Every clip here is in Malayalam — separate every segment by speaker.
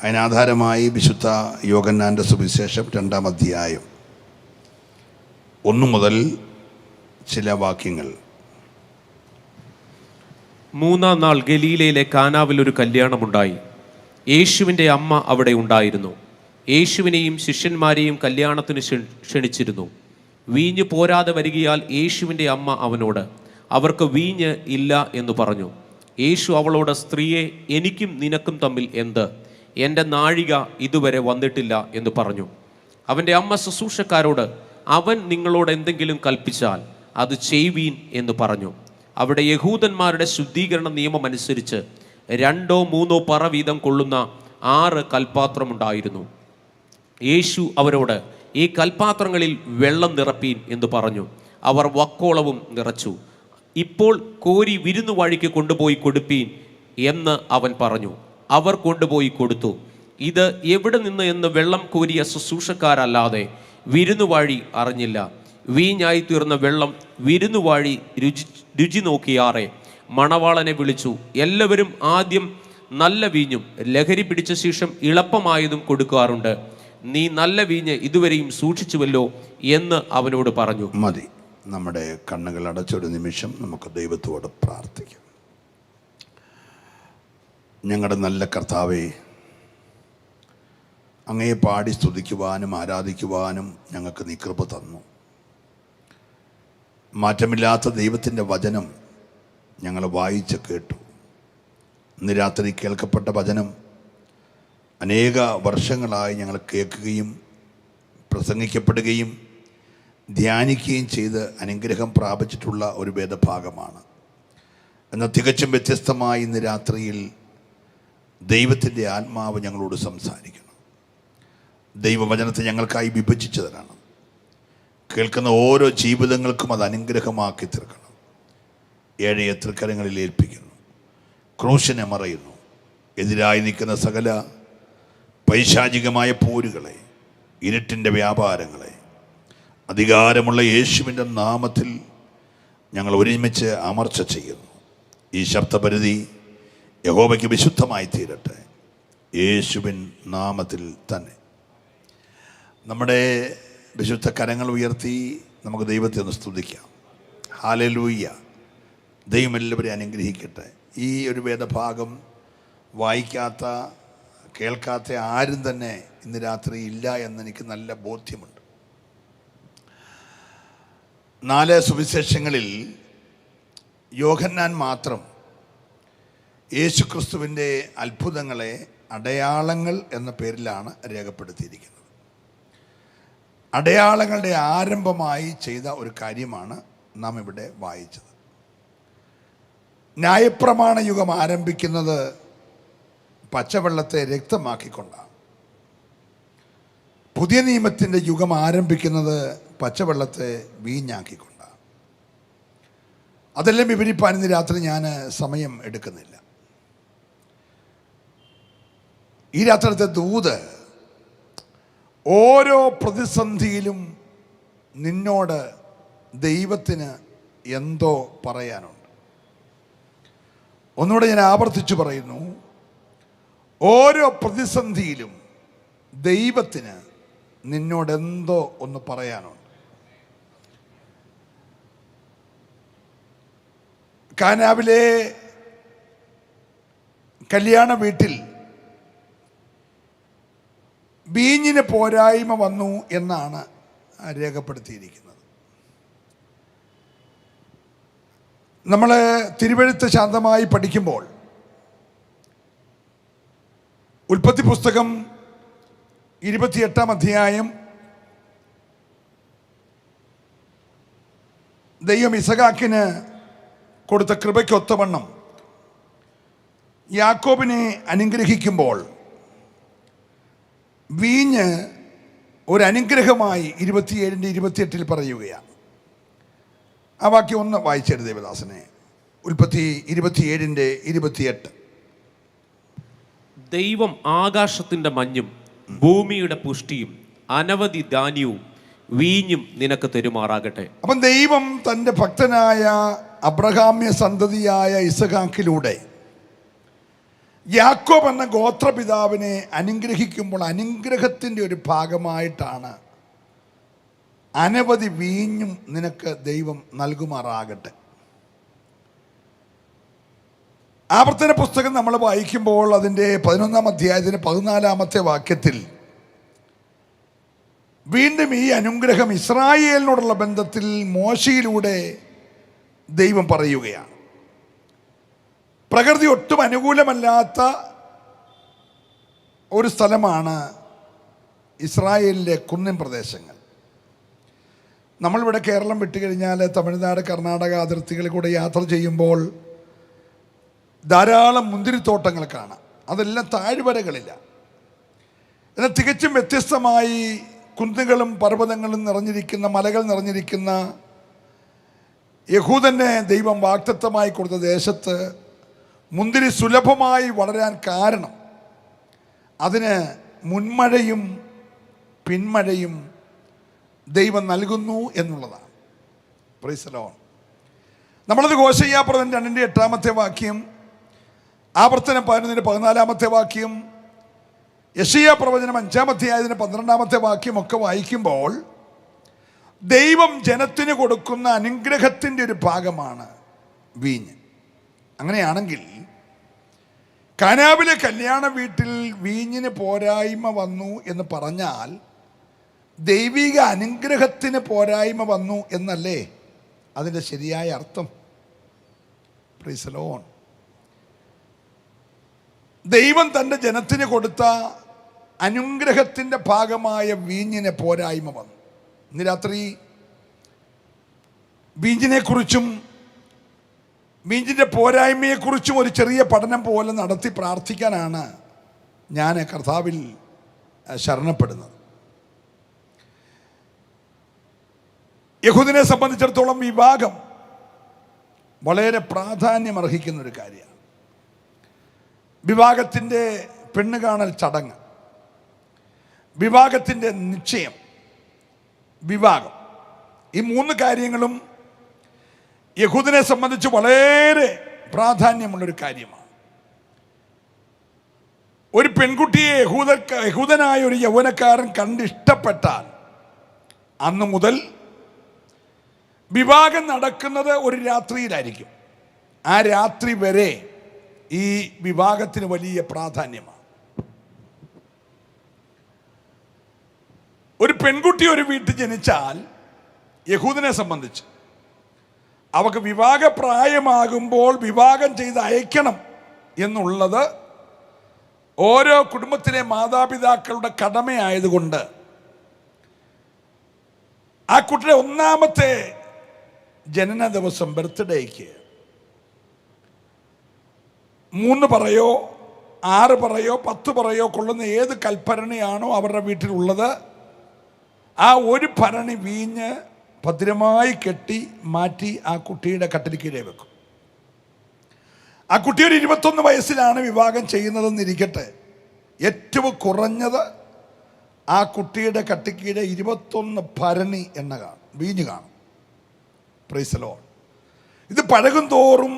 Speaker 1: അതിനാധാരമായി വിശുദ്ധ യോഹന്നാൻ്റെ സുവിശേഷം 2-ാം അധ്യായം 1 മുതൽ ചില വാക്യങ്ങൾ.
Speaker 2: 3-ാം നാൾ ഗലീലയിലെ കാനാവിൽ ഒരു കല്യാണമുണ്ടായി. യേശുവിൻ്റെ അമ്മ അവിടെ ഉണ്ടായിരുന്നു. യേശുവിനെയും ശിഷ്യന്മാരെയും കല്യാണത്തിന് ക്ഷണിച്ചിരുന്നു. വീഞ്ഞ് പോരാതെ വരികയാൽ യേശുവിൻ്റെ അമ്മ അവനോട്, അവർക്ക് വീഞ്ഞ് ഇല്ല എന്ന് പറഞ്ഞു. യേശു അവളോട്, സ്ത്രീയെ, എനിക്കും നിനക്കും തമ്മിൽ എന്ത്? എൻ്റെ നാഴിക ഇതുവരെ വന്നിട്ടില്ല എന്ന് പറഞ്ഞു. അവൻ്റെ അമ്മ ശുശ്രൂഷക്കാരോട്, അവൻ നിങ്ങളോട് എന്തെങ്കിലും കൽപ്പിച്ചാൽ അത് ചെയ്യുവീൻ എന്ന് പറഞ്ഞു. അവിടെ യഹൂദന്മാരുടെ ശുദ്ധീകരണ നിയമം അനുസരിച്ച് 2-3 പറ വീതം കൊള്ളുന്ന 6 കൽപ്പാത്രമുണ്ടായിരുന്നു. യേശു അവരോട്, ഈ കൽപ്പാത്രങ്ങളിൽ വെള്ളം നിറപ്പീൻ എന്ന് പറഞ്ഞു. അവർ വക്കോളവും നിറച്ചു. ഇപ്പോൾ കോരി വിരുന്നുവാഴിക്ക് കൊണ്ടുപോയി കൊടുപ്പീൻ എന്ന് അവൻ പറഞ്ഞു. അവർ കൊണ്ടുപോയി കൊടുത്തു. ഇത് എവിടെ നിന്ന് എന്ന് വെള്ളം കോരിയ ശുശ്രൂഷക്കാരല്ലാതെ വിരുന്നുവാഴി അറിഞ്ഞില്ല. വീഞ്ഞായി തീർന്ന വെള്ളം വിരുന്നുവാഴി രുചി നോക്കിയാറെ മണവാളനെ വിളിച്ചു. എല്ലാവരും ആദ്യം നല്ല വീഞ്ഞും ലഹരി പിടിച്ച ശേഷം ഇളപ്പമായതും കൊടുക്കാറുണ്ട്. നീ നല്ല വീഞ്ഞ് ഇതുവരെയും സൂക്ഷിച്ചുവല്ലോ എന്ന് അവനോട് പറഞ്ഞു.
Speaker 1: മതി. നമ്മുടെ കണ്ണുകൾ അടച്ചൊരു നിമിഷം നമുക്ക് ദൈവത്തോട് പ്രാർത്ഥിക്കാം. ഞങ്ങളുടെ നല്ല കർത്താവേ, അങ്ങയെ പാടി സ്തുതിക്കുവാനും ആരാധിക്കുവാനും ഞങ്ങൾക്ക് നീ കൃപ തന്നു. മാറ്റമില്ലാത്ത ദൈവത്തിൻ്റെ വചനം ഞങ്ങൾ വായിച്ച് കേട്ടു. ഇന്ന് രാത്രി കേൾക്കപ്പെട്ട വചനം അനേക വർഷങ്ങളായി ഞങ്ങൾ കേൾക്കുകയും പ്രസംഗിക്കപ്പെടുകയും ധ്യാനിക്കുകയും ചെയ്ത് അനുഗ്രഹം പ്രാപിച്ചിട്ടുള്ള ഒരു വേദഭാഗമാണ്. എന്നാൽ തികച്ചും വ്യത്യസ്തമായി ഇന്ന് രാത്രിയിൽ ദൈവത്തിൻ്റെ ആത്മാവ് ഞങ്ങളോട് സംസാരിക്കണം. ദൈവവചനത്തെ ഞങ്ങൾക്കായി വിഭജിച്ചു തരണം. കേൾക്കുന്ന ഓരോ ജീവിതങ്ങൾക്കും അത് അനുഗ്രഹമാക്കി തീർക്കണം. ഏഴയ തൃക്കരങ്ങളിൽ ഏൽപ്പിക്കുന്നു. ക്രൂശിനെ മറയുന്നു. എതിരായി നിൽക്കുന്ന സകല പൈശാചികമായ പോരുകളെ, ഇരുട്ടിൻ്റെ വ്യാപാരങ്ങളെ അധികാരമുള്ള യേശുവിൻ്റെ നാമത്തിൽ ഞങ്ങൾ ഒരുമിച്ച് അമർച്ച ചെയ്യുന്നു. ഈ ശബ്ദപരിധി യഹോവയ്ക്ക് വിശുദ്ധമായി തീരട്ടെ, യേശുവിൻ നാമത്തിൽ തന്നെ. നമ്മുടെ വിശുദ്ധ കരങ്ങൾ ഉയർത്തി നമുക്ക് ദൈവത്തെ ഒന്ന് സ്തുതിക്കാം. ഹല്ലേലൂയ. ദൈവം എല്ലാവരെയും അനുഗ്രഹിക്കട്ടെ. ഈ ഒരു വേദഭാഗം വായിക്കാത്ത കേൾക്കാത്ത ആരും തന്നെ ഇന്ന് രാത്രി ഇല്ല എന്നെനിക്ക് നല്ല ബോധ്യമുണ്ട്. 4 സുവിശേഷങ്ങളിൽ യോഹന്നാൻ മാത്രം യേശുക്രിസ്തുവിൻ്റെ അത്ഭുതങ്ങളെ അടയാളങ്ങൾ എന്ന പേരിലാണ് രേഖപ്പെടുത്തിയിരിക്കുന്നത്. അടയാളങ്ങളുടെ ആരംഭമായി ചെയ്ത ഒരു കാര്യമാണ് നാം ഇവിടെ വായിച്ചത്. ന്യായപ്രമാണ യുഗം ആരംഭിക്കുന്നത് പച്ചവെള്ളത്തെ രക്തമാക്കിക്കൊണ്ടാണ്. പുതിയ നിയമത്തിൻ്റെ യുഗം ആരംഭിക്കുന്നത് പച്ചവെള്ളത്തെ വീഞ്ഞാക്കിക്കൊണ്ടാണ്. അതെല്ലാം വിവരിപ്പാൻ ഇന്ന് രാത്രി ഞാൻ സമയം എടുക്കുന്നില്ല. ഈ രാത്രിത്തെ ദൂത് ഓരോ പ്രതിസന്ധിയിലും നിന്നോട് ദൈവത്തിന് എന്തോ പറയാനുണ്ട്. ഒന്നുകൂടെ ഞാൻ ആവർത്തിച്ചു പറയുന്നു, ഓരോ പ്രതിസന്ധിയിലും ദൈവത്തിന് നിന്നോട് എന്തോ ഒന്ന് പറയാനുണ്ട്. കാനാവിലെ കല്യാണ വീട്ടിൽ വീഞ്ഞിന് പോരായ്മ വന്നു എന്നാണ് രേഖപ്പെടുത്തിയിരിക്കുന്നത്. നമ്മൾ തിരുവെഴുത്ത് ശാന്തമായി പഠിക്കുമ്പോൾ ഉൽപ്പത്തി പുസ്തകം 28-ാം അധ്യായം ദൈവം ഇസഹാക്കിന് കൊടുത്ത കൃപയ്ക്കൊത്തവണ്ണം യാക്കോബിനെ അനുഗ്രഹിക്കുമ്പോൾ വീഞ്ഞ് ഒരു അനുഗ്രഹമായി 27-28 പറയുകയാണ്. ആ വാക്യം ഒന്ന് വായിച്ചെടു ദേവദാസനെ. ഉൽപ്പത്തി 27-28.
Speaker 2: ദൈവം ആകാശത്തിൻ്റെ മഞ്ഞും ഭൂമിയുടെ പുഷ്ടിയും അനവധി ധാന്യവും വീഞ്ഞും നിനക്ക് തരുമാറാകട്ടെ.
Speaker 1: അപ്പം ദൈവം തൻ്റെ ഭക്തനായ അബ്രഹാമ്യ സന്തതിയായ ഇസഹാക്കിലൂടെ യാക്കോബ് എന്ന ഗോത്രപിതാവിനെ അനുഗ്രഹിക്കുമ്പോൾ അനുഗ്രഹത്തിൻ്റെ ഒരു ഭാഗമായിട്ടാണ് അനവധി വീഞ്ഞും നിനക്ക് ദൈവം നൽകുമാറാകട്ടെ. ആവർത്തന പുസ്തകം നമ്മൾ വായിക്കുമ്പോൾ അതിൻ്റെ 11-ാം അധ്യായത്തിന് 14-ാമത്തെ വാക്യത്തിൽ വീണ്ടും ഈ അനുഗ്രഹം ഇസ്രായേലിനോടുള്ള ബന്ധത്തിൽ മോശയിലൂടെ ദൈവം പറയുകയാണ്. പ്രകൃതി ഒട്ടും അനുകൂലമല്ലാത്ത ഒരു സ്ഥലമാണ് ഇസ്രായേലിലെ കുന്നിൻ പ്രദേശങ്ങൾ. നമ്മളിവിടെ കേരളം വിട്ടുകഴിഞ്ഞാൽ തമിഴ്നാട്, കർണാടക അതിർത്തികളിൽ കൂടെ യാത്ര ചെയ്യുമ്പോൾ ധാരാളം മുന്തിരിത്തോട്ടങ്ങൾ കാണാം. അതെല്ലാം താഴ്വരകളില്ല. എന്നാൽ തികച്ചും വ്യത്യസ്തമായി കുന്നുകളും പർവ്വതങ്ങളും നിറഞ്ഞിരിക്കുന്ന, മലകൾ നിറഞ്ഞിരിക്കുന്ന യഹൂദനെ ദൈവം വാഗ്ദത്തമായി കൊടുത്ത ദേശത്ത് മുന്തിരി സുലഭമായി വളരാൻ കാരണം അതിന് മുൻമഴയും പിന്മഴയും ദൈവം നൽകുന്നു എന്നുള്ളതാണ്. Price the Lord. നമ്മളത് ഹോശയ്യാ പ്രവചനം 2-ന്റെ 8-ാമത്തെ വാക്യം, ആവർത്തനം 11-ന്റെ 14-ാമത്തെ വാക്യം, യെശയ്യാ പ്രവചനം 5-ാം അധ്യായത്തിന് 12-ാമത്തെ വാക്യമൊക്കെ വായിക്കുമ്പോൾ ദൈവം ജനത്തിന് കൊടുക്കുന്ന അനുഗ്രഹത്തിൻ്റെ ഒരു ഭാഗമാണ് വീഞ്ഞ്. അങ്ങനെയാണെങ്കിൽ കാനാവിലെ കല്യാണ വീട്ടിൽ വീഞ്ഞിന് പോരായ്മ വന്നു എന്ന് പറഞ്ഞാൽ ദൈവിക അനുഗ്രഹത്തിന് പോരായ്മ വന്നു എന്നല്ലേ അതിൻ്റെ ശരിയായ അർത്ഥം? Price the Lord. ദൈവം തൻ്റെ ജനത്തിന് കൊടുത്ത അനുഗ്രഹത്തിൻ്റെ ഭാഗമായ വീഞ്ഞിന് പോരായ്മ വന്നു. ഇന്ന് രാത്രി വീഞ്ഞിനെക്കുറിച്ചും വീഞ്ഞിൻ്റെ പോരായ്മയെക്കുറിച്ചും ഒരു ചെറിയ പഠനം പോലെ നടത്തി പ്രാർത്ഥിക്കാനാണ് ഞാൻ കർത്താവിൽ ശരണപ്പെടുന്നത്. യഹൂദനെ സംബന്ധിച്ചിടത്തോളം വിവാഹം വളരെ പ്രാധാന്യമർഹിക്കുന്ന ഒരു കാര്യമാണ്. വിവാഹത്തിൻ്റെ പെണ്ണ് കാണൽ ചടങ്ങ്, വിവാഹത്തിൻ്റെ നിശ്ചയം, വിവാഹം, ഈ 3 കാര്യങ്ങളും യഹൂദനെ സംബന്ധിച്ച് വളരെ പ്രാധാന്യമുള്ളൊരു കാര്യമാണ്. ഒരു പെൺകുട്ടിയെ യഹൂദനായ ഒരു യൗവനക്കാരൻ കണ്ടിഷ്ടപ്പെട്ടാൽ അന്ന് മുതൽ വിവാഹം നടക്കുന്നത് ഒരു രാത്രിയിലായിരിക്കും. ആ രാത്രി വരെ ഈ വിവാഹത്തിന് വലിയ പ്രാധാന്യമാണ്. ഒരു പെൺകുട്ടി ഒരു വീട്ടിൽ ജനിച്ചാൽ യഹൂദനെ സംബന്ധിച്ച് അവർക്ക് വിവാഹപ്രായമാകുമ്പോൾ വിവാഹം ചെയ്ത് അയക്കണം എന്നുള്ളത് ഓരോ കുടുംബത്തിലെ മാതാപിതാക്കളുടെ കടമയായതുകൊണ്ട് ആ കുട്ടിയുടെ 1-ാമത്തെ ജനന ദിവസം, ബർത്ത്ഡേക്ക് 3 പറയോ 6 പറയോ 10 പറയോ കൊള്ളുന്ന ഏത് കൽഭരണിയാണോ അവരുടെ വീട്ടിലുള്ളത്, ആ ഒരു ഭരണി വീഞ്ഞ് ഭദ്രമായി കെട്ടി മാറ്റി ആ കുട്ടിയുടെ കട്ടിലിക്കീഴെ വെക്കും. ആ കുട്ടി ഒരു 21 വയസ്സിലാണ് വിവാഹം ചെയ്യുന്നതെന്നിരിക്കട്ടെ, ഏറ്റവും കുറഞ്ഞത് ആ കുട്ടിയുടെ കട്ടിക്കീഴെ 21 ഭരണി എണ്ണ കാണും, വീഞ്ഞ് കാണും. Price the Lord. ഇത് പഴകും തോറും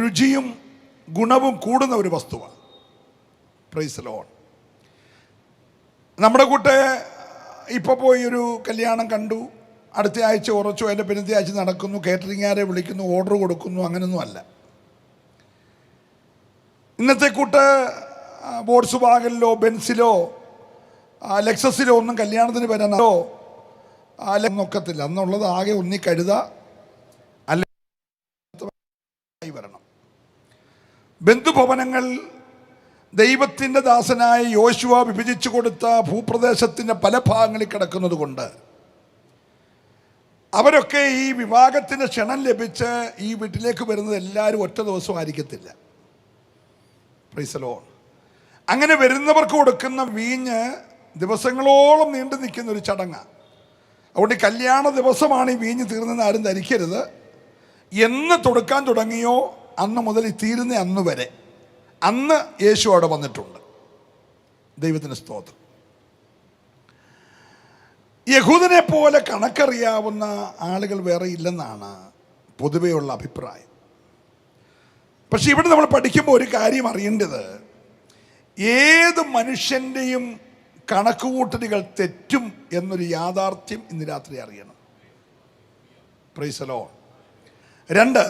Speaker 1: രുചിയും ഗുണവും കൂടുന്ന ഒരു വസ്തുവാണ്. Price the Lord. നമ്മുടെ കൂട്ട് ഇപ്പോൾ പോയി ഒരു കല്യാണം കണ്ടു, അടുത്ത ആഴ്ച ഉറച്ചു, അതിൻ്റെ പിന്നത്തെ ആഴ്ച നടക്കുന്നു, കേറ്ററിംഗുകാരെ വിളിക്കുന്നു, ഓർഡർ കൊടുക്കുന്നു, അങ്ങനെയൊന്നും അല്ല. ഇന്നത്തെ കൂട്ട് വോൾക്സ് വാഗനിലോ ബെൻസിലോ ലെക്സസിലോ ഒന്നും കല്യാണത്തിന് വരാനോ നോക്കത്തില്ല. അന്നുള്ളത് ആകെ ഒന്നി കഴുത അല്ലെ വരണം. ബന്ധുഭവനങ്ങൾ ദൈവത്തിൻ്റെ ദാസനായ യോശുവ വിഭജിച്ചു കൊടുത്ത ഭൂപ്രദേശത്തിൻ്റെ പല ഭാഗങ്ങളിൽ കിടക്കുന്നത് കൊണ്ട് അവരൊക്കെ ഈ വിവാഹത്തിന് ക്ഷണം ലഭിച്ച് ഈ വീട്ടിലേക്ക് വരുന്നത് എല്ലാവരും ഒറ്റ ദിവസം ആയിരിക്കത്തില്ല. Price the Lord. അങ്ങനെ വരുന്നവർക്ക് കൊടുക്കുന്ന വീഞ്ഞ് ദിവസങ്ങളോളം നീണ്ടു നിൽക്കുന്ന ഒരു ചടങ്ങാണ്. അതുകൊണ്ട് കല്യാണ ദിവസമാണ് ഈ വീഞ്ഞ് തീർന്നെന്ന് ആരും ധരിക്കരുത്. എന്ന് കൊടുക്കാൻ തുടങ്ങിയോ അന്ന് മുതൽ ഈ തീരുന്ന അന്ന് വരെ, അന്ന് യേശു അവിടെ വന്നിട്ടുണ്ട്. ദൈവത്തിന് സ്തോത്രം. യഹൂദനെ പോലെ കണക്കറിയാവുന്ന ആളുകൾ വേറെ ഇല്ലെന്നാണ് പൊതുവെയുള്ള അഭിപ്രായം. പക്ഷെ ഇവിടെ നമ്മൾ പഠിക്കുമ്പോൾ ഒരു കാര്യം അറിയേണ്ടത്, ഏത് മനുഷ്യൻ്റെയും കണക്കുകൂട്ടലുകൾ തെറ്റും എന്നൊരു യാഥാർത്ഥ്യം ഇന്ന് രാത്രി അറിയണം. Price the Lord. 2,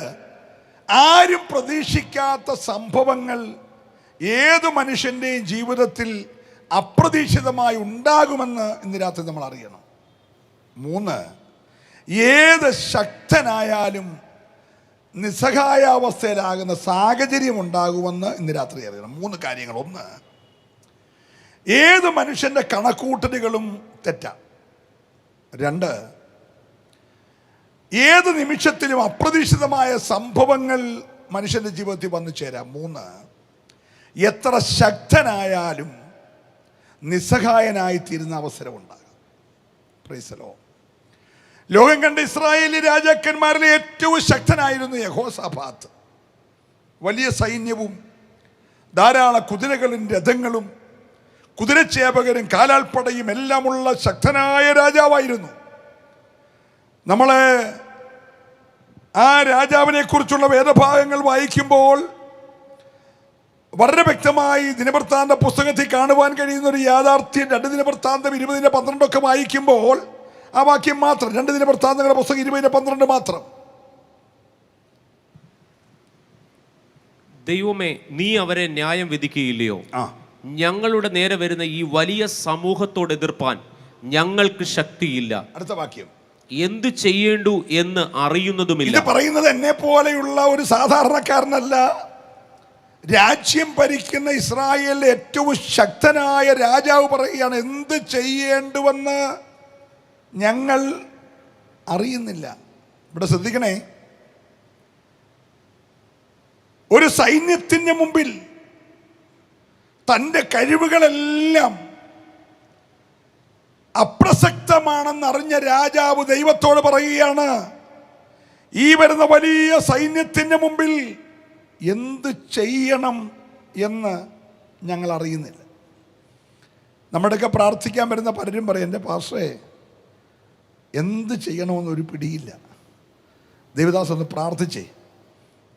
Speaker 1: ആരും പ്രതീക്ഷിക്കാത്ത സംഭവങ്ങൾ ഏത് മനുഷ്യൻ്റെയും ജീവിതത്തിൽ അപ്രതീക്ഷിതമായി ഉണ്ടാകുമെന്ന് ഇന്ന് രാത്രി നമ്മൾ അറിയണം. 3, ഏത് ശക്തനായാലും നിസ്സഹായാവസ്ഥയിലാകുന്ന സാഹചര്യം ഉണ്ടാകുമെന്ന് ഇന്ന് രാത്രി അറിയണം. 3 കാര്യങ്ങൾ. 1, ഏത് മനുഷ്യൻ്റെ കണക്കൂട്ടലുകളും തെറ്റാം. 2, ഏത് നിമിഷത്തിലും അപ്രതീക്ഷിതമായ സംഭവങ്ങൾ മനുഷ്യൻ്റെ ജീവിതത്തിൽ വന്നു ചേരാം. 3, എത്ര ശക്തനായാലും നിസ്സഹായനായിത്തീരുന്ന അവസരമുണ്ടാകും. Praise the Lord. ലോകം കണ്ട ഇസ്രായേലി രാജാക്കന്മാരിലെ ഏറ്റവും ശക്തനായിരുന്നു യഹോശാഫാത്ത്. വലിയ സൈന്യവും ധാരാളം കുതിരകളും രഥങ്ങളും കുതിരച്ചേവകരും കാലാൾപ്പടയും എല്ലാമുള്ള ശക്തനായ രാജാവായിരുന്നു. നമ്മൾ ആ രാജാവിനെ കുറിച്ചുള്ള വേദഭാഗങ്ങൾ വായിക്കുമ്പോൾ വളരെ വ്യക്തമായി ദിനവൃത്താന്ത പുസ്തകത്തിൽ കാണുവാൻ കഴിയുന്ന ഒരു യാഥാർത്ഥ്യം 2 ദിനവൃത്താന്തം 20:12 വായിക്കുമ്പോൾ ആ വാക്യം മാത്രം, 2 ദിനവൃത്താന്തങ്ങളുടെ പുസ്തകം 20:12 മാത്രം.
Speaker 2: ദൈവമേ, നീ അവരെ ന്യായം വിധിക്കുകയില്ലയോ? ഞങ്ങളുടെ നേരെ വരുന്ന ഈ വലിയ സമൂഹത്തോട് എതിർപ്പാൻ ഞങ്ങൾക്ക് ശക്തിയില്ല.
Speaker 1: അടുത്ത വാക്യം,
Speaker 2: എന്തു ചെയ്യേണ്ടു എന്ന് അറിയുന്നതുമില്ല.
Speaker 1: ഇത് പറയുന്നത് എന്നെ പോലെയുള്ള ഒരു സാധാരണക്കാരനല്ല. രാജ്യം ഭരിക്കുന്ന ഇസ്രായേലിലെ ഏറ്റവും ശക്തനായ രാജാവ് പറയുകയാണ്, എന്ത് ചെയ്യേണ്ടുവെന്ന് ഞങ്ങൾ അറിയുന്നില്ല. ഇവിടെ ശ്രദ്ധിക്കണേ, ഒരു സൈന്യത്തിന് മുമ്പിൽ തൻ്റെ കഴിവുകളെല്ലാം അപ്രസക്തമാണെന്നറിഞ്ഞ രാജാവ് ദൈവത്തോട് പറയുകയാണ്, ഈ വരുന്ന വലിയ സൈന്യത്തിന് മുമ്പിൽ എന്ത് ചെയ്യണം എന്ന് ഞങ്ങൾ അറിയുന്നില്ല. നമ്മുടെയൊക്കെ പ്രാർത്ഥിക്കാൻ വരുന്ന പലരും പറയും, എൻ്റെ പാസ്റ്ററേ എന്ത് ചെയ്യണമെന്നൊരു പിടിയില്ല. ദേവദാസ് ഒന്ന് പ്രാർത്ഥിച്ചേ,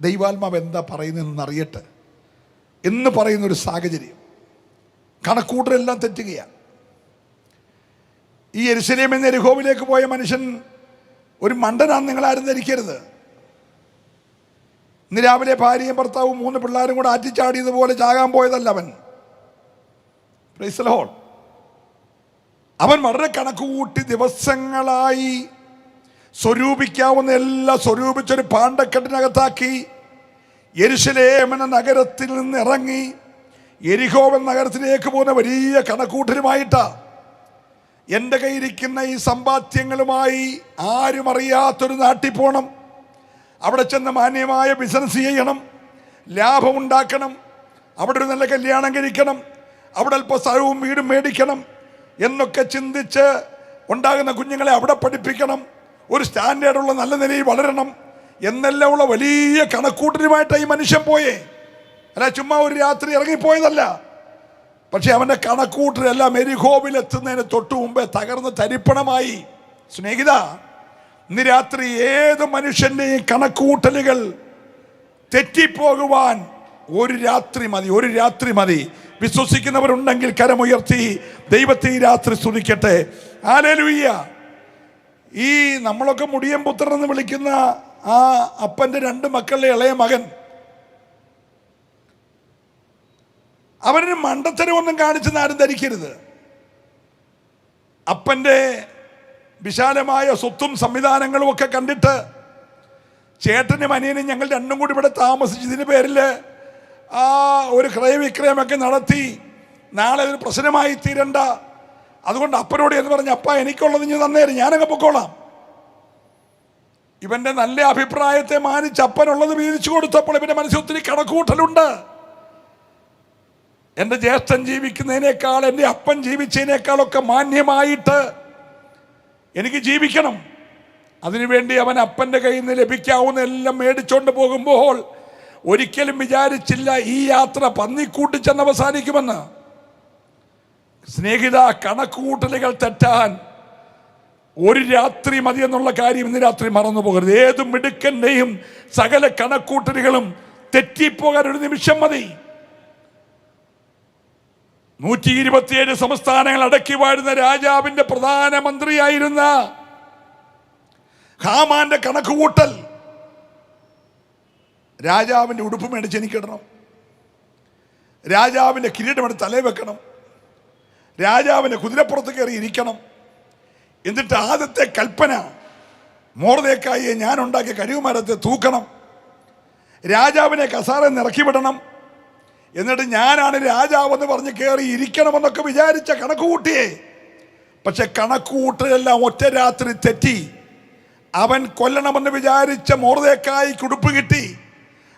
Speaker 1: ദൈവാത്മാവ് എന്താ പറയുന്നതെന്ന് അറിയട്ടെ എന്ന് പറയുന്നൊരു സാഹചര്യം. കണക്കൂട്ടലെല്ലാം തെറ്റുകയാണ്. ഈ യെരുശലേമിൽ നിന്ന് യെരിഹോവിലേക്ക് പോയ മനുഷ്യൻ ഒരു മണ്ടനാന്ന് നിങ്ങളാരും ധരിക്കരുത്. ഇന്ന് രാവിലെ ഭാര്യയും ഭർത്താവും 3 പിള്ളേരും കൂടെ ആറ്റിച്ചാടിയതുപോലെ ചാകാൻ പോയതല്ല അവൻ. Price the Lord. അവൻ വളരെ കണക്കുകൂട്ടി ദിവസങ്ങളായി സ്വരൂപിക്കാവുന്ന എല്ലാം സ്വരൂപിച്ചൊരു പാണ്ടക്കെട്ടിനകത്താക്കി യെരുശലേം എന്ന നഗരത്തിൽ നിന്ന് ഇറങ്ങി യെരിഹോ എന്ന നഗരത്തിലേക്ക് പോകുന്ന വലിയ കണക്കൂട്ടലുമായിട്ടാ. എൻ്റെ കയ്യിരിക്കുന്ന ഈ സമ്പാദ്യങ്ങളുമായി ആരും അറിയാത്തൊരു നാട്ടിൽ പോകണം, അവിടെ ചെന്ന് മാന്യമായ ബിസിനസ് ചെയ്യണം, ലാഭമുണ്ടാക്കണം, അവിടെ ഒരു നല്ല കല്യാണം കഴിക്കണം, അവിടെ അല്പ സ്ഥലവും വീടും മേടിക്കണം എന്നൊക്കെ ചിന്തിച്ച് ഉണ്ടാകുന്ന കുഞ്ഞുങ്ങളെ അവിടെ പഠിപ്പിക്കണം, ഒരു സ്റ്റാൻഡേർഡുള്ള നല്ല നിലയിൽ വളരണം എന്നെല്ലാം ഉള്ള വലിയ കണക്കൂട്ടലുമായിട്ടാണ് ഈ മനുഷ്യൻ പോയേ. അല്ല ചുമ്മാ ഒരു രാത്രി ഇറങ്ങിപ്പോയതല്ല. പക്ഷെ അവൻ്റെ കണക്കൂട്ടലെല്ലാം യെരിഹോവിലെത്തുന്നതിന് തൊട്ടു മുമ്പേ തകർന്ന് തരിപ്പണമായി. സ്നേഹിത, ഇന്ന് രാത്രി ഏത് മനുഷ്യൻ്റെയും കണക്കൂട്ടലുകൾ തെറ്റിപ്പോകുവാൻ ഒരു രാത്രി മതി, ഒരു രാത്രി മതി. വിശ്വസിക്കുന്നവരുണ്ടെങ്കിൽ കരമുയർത്തി ദൈവത്തെ ഈ രാത്രി സ്തുതിക്കട്ടെ. ഹല്ലേലൂയ. ഈ നമ്മളൊക്കെ മുടിയൻ പുത്രൻ എന്ന് വിളിക്കുന്ന ആ അപ്പൻ്റെ 2 മക്കളുടെ ഇളയ മകൻ, അവന് മണ്ടത്തരമൊന്നും കാണിച്ചെന്ന് ആരും ധരിക്കരുത്. അപ്പൻ്റെ വിശാലമായ സ്വത്തും സംവിധാനങ്ങളും ഒക്കെ കണ്ടിട്ട് ചേട്ടനും അനിയനും ഞങ്ങൾ 2 കൂടി ഇവിടെ താമസിച്ചതിന് പേരിൽ ഒരു ക്രയവിക്രയമൊക്കെ നടത്തി നാളെ ഒരു പ്രശ്നമായി തീരണ്ട, അതുകൊണ്ട് അപ്പനോട് എന്ന് പറഞ്ഞ് അപ്പ എനിക്കുള്ളത് ഞാൻ തന്നേരും, ഞാനങ്ങ് പൊക്കോളാം. ഇവൻ്റെ നല്ല അഭിപ്രായത്തെ മാനിച്ച് അപ്പനുള്ളത് വീതിച്ചു കൊടുത്തപ്പോൾ ഇവൻ്റെ മനസ്സിൽ ഒത്തിരി കണക്കൂട്ടലുണ്ട്. എൻ്റെ ജ്യേഷ്ഠൻ ജീവിക്കുന്നതിനേക്കാൾ എൻ്റെ അപ്പൻ ജീവിച്ചതിനേക്കാളൊക്കെ മാന്യമായിട്ട് എനിക്ക് ജീവിക്കണം. അതിനുവേണ്ടി അവൻ അപ്പൻ്റെ കയ്യിൽ നിന്ന് ലഭിക്കാവുന്ന എല്ലാം മേടിച്ചോണ്ട് പോകുമ്പോൾ ഒരിക്കലും വിചാരിച്ചില്ല ഈ യാത്ര പന്നിക്കൂട്ടി ചെന്ന് അവസാനിക്കുമെന്ന്. സ്നേഹിത, കണക്കുകൂട്ടലുകൾ തെറ്റാൻ ഒരു രാത്രി മതി എന്നുള്ള കാര്യം ഇന്ന് രാത്രി മറന്നു പോകരുത്. ഏത് മിടുക്കൻ്റെയും സകല കണക്കൂട്ടലുകളും തെറ്റിപ്പോകാൻ ഒരു നിമിഷം മതി. 127 സംസ്ഥാനങ്ങൾ അടക്കി വാഴുന്ന രാജാവിന്റെ പ്രധാനമന്ത്രിയായിരുന്ന ഹാമാന്റെ കണക്കുകൂട്ടൽ, രാജാവിന്റെ ഉടുപ്പ് മേടിച്ച് എനിക്കിടണം, രാജാവിന്റെ കിരീടമെടുത്ത് തലേ വെക്കണം, രാജാവിന്റെ കുതിരപ്പുറത്ത് കയറി ഇരിക്കണം. എന്നിട്ട് ആദ്യത്തെ കൽപ്പന, മോർദെഖായിയെ ഞാൻ ഉണ്ടാക്കിയ കഴുകുമരത്തെ തൂക്കണം, രാജാവിനെ കസാരയിൽ ഇറക്കി വിടണം, എന്നിട്ട് ഞാനാണ് രാജാവെന്ന് പറഞ്ഞ് കയറി ഇരിക്കണമെന്നൊക്കെ വിചാരിച്ച കണക്കുകൂട്ടിയേ. പക്ഷെ കണക്കുകൂട്ടലെല്ലാം ഒറ്റ രാത്രി തെറ്റി. അവൻ കൊല്ലണമെന്ന് വിചാരിച്ച മോർദെഖായിക്ക് ഉടുപ്പ് കിട്ടി,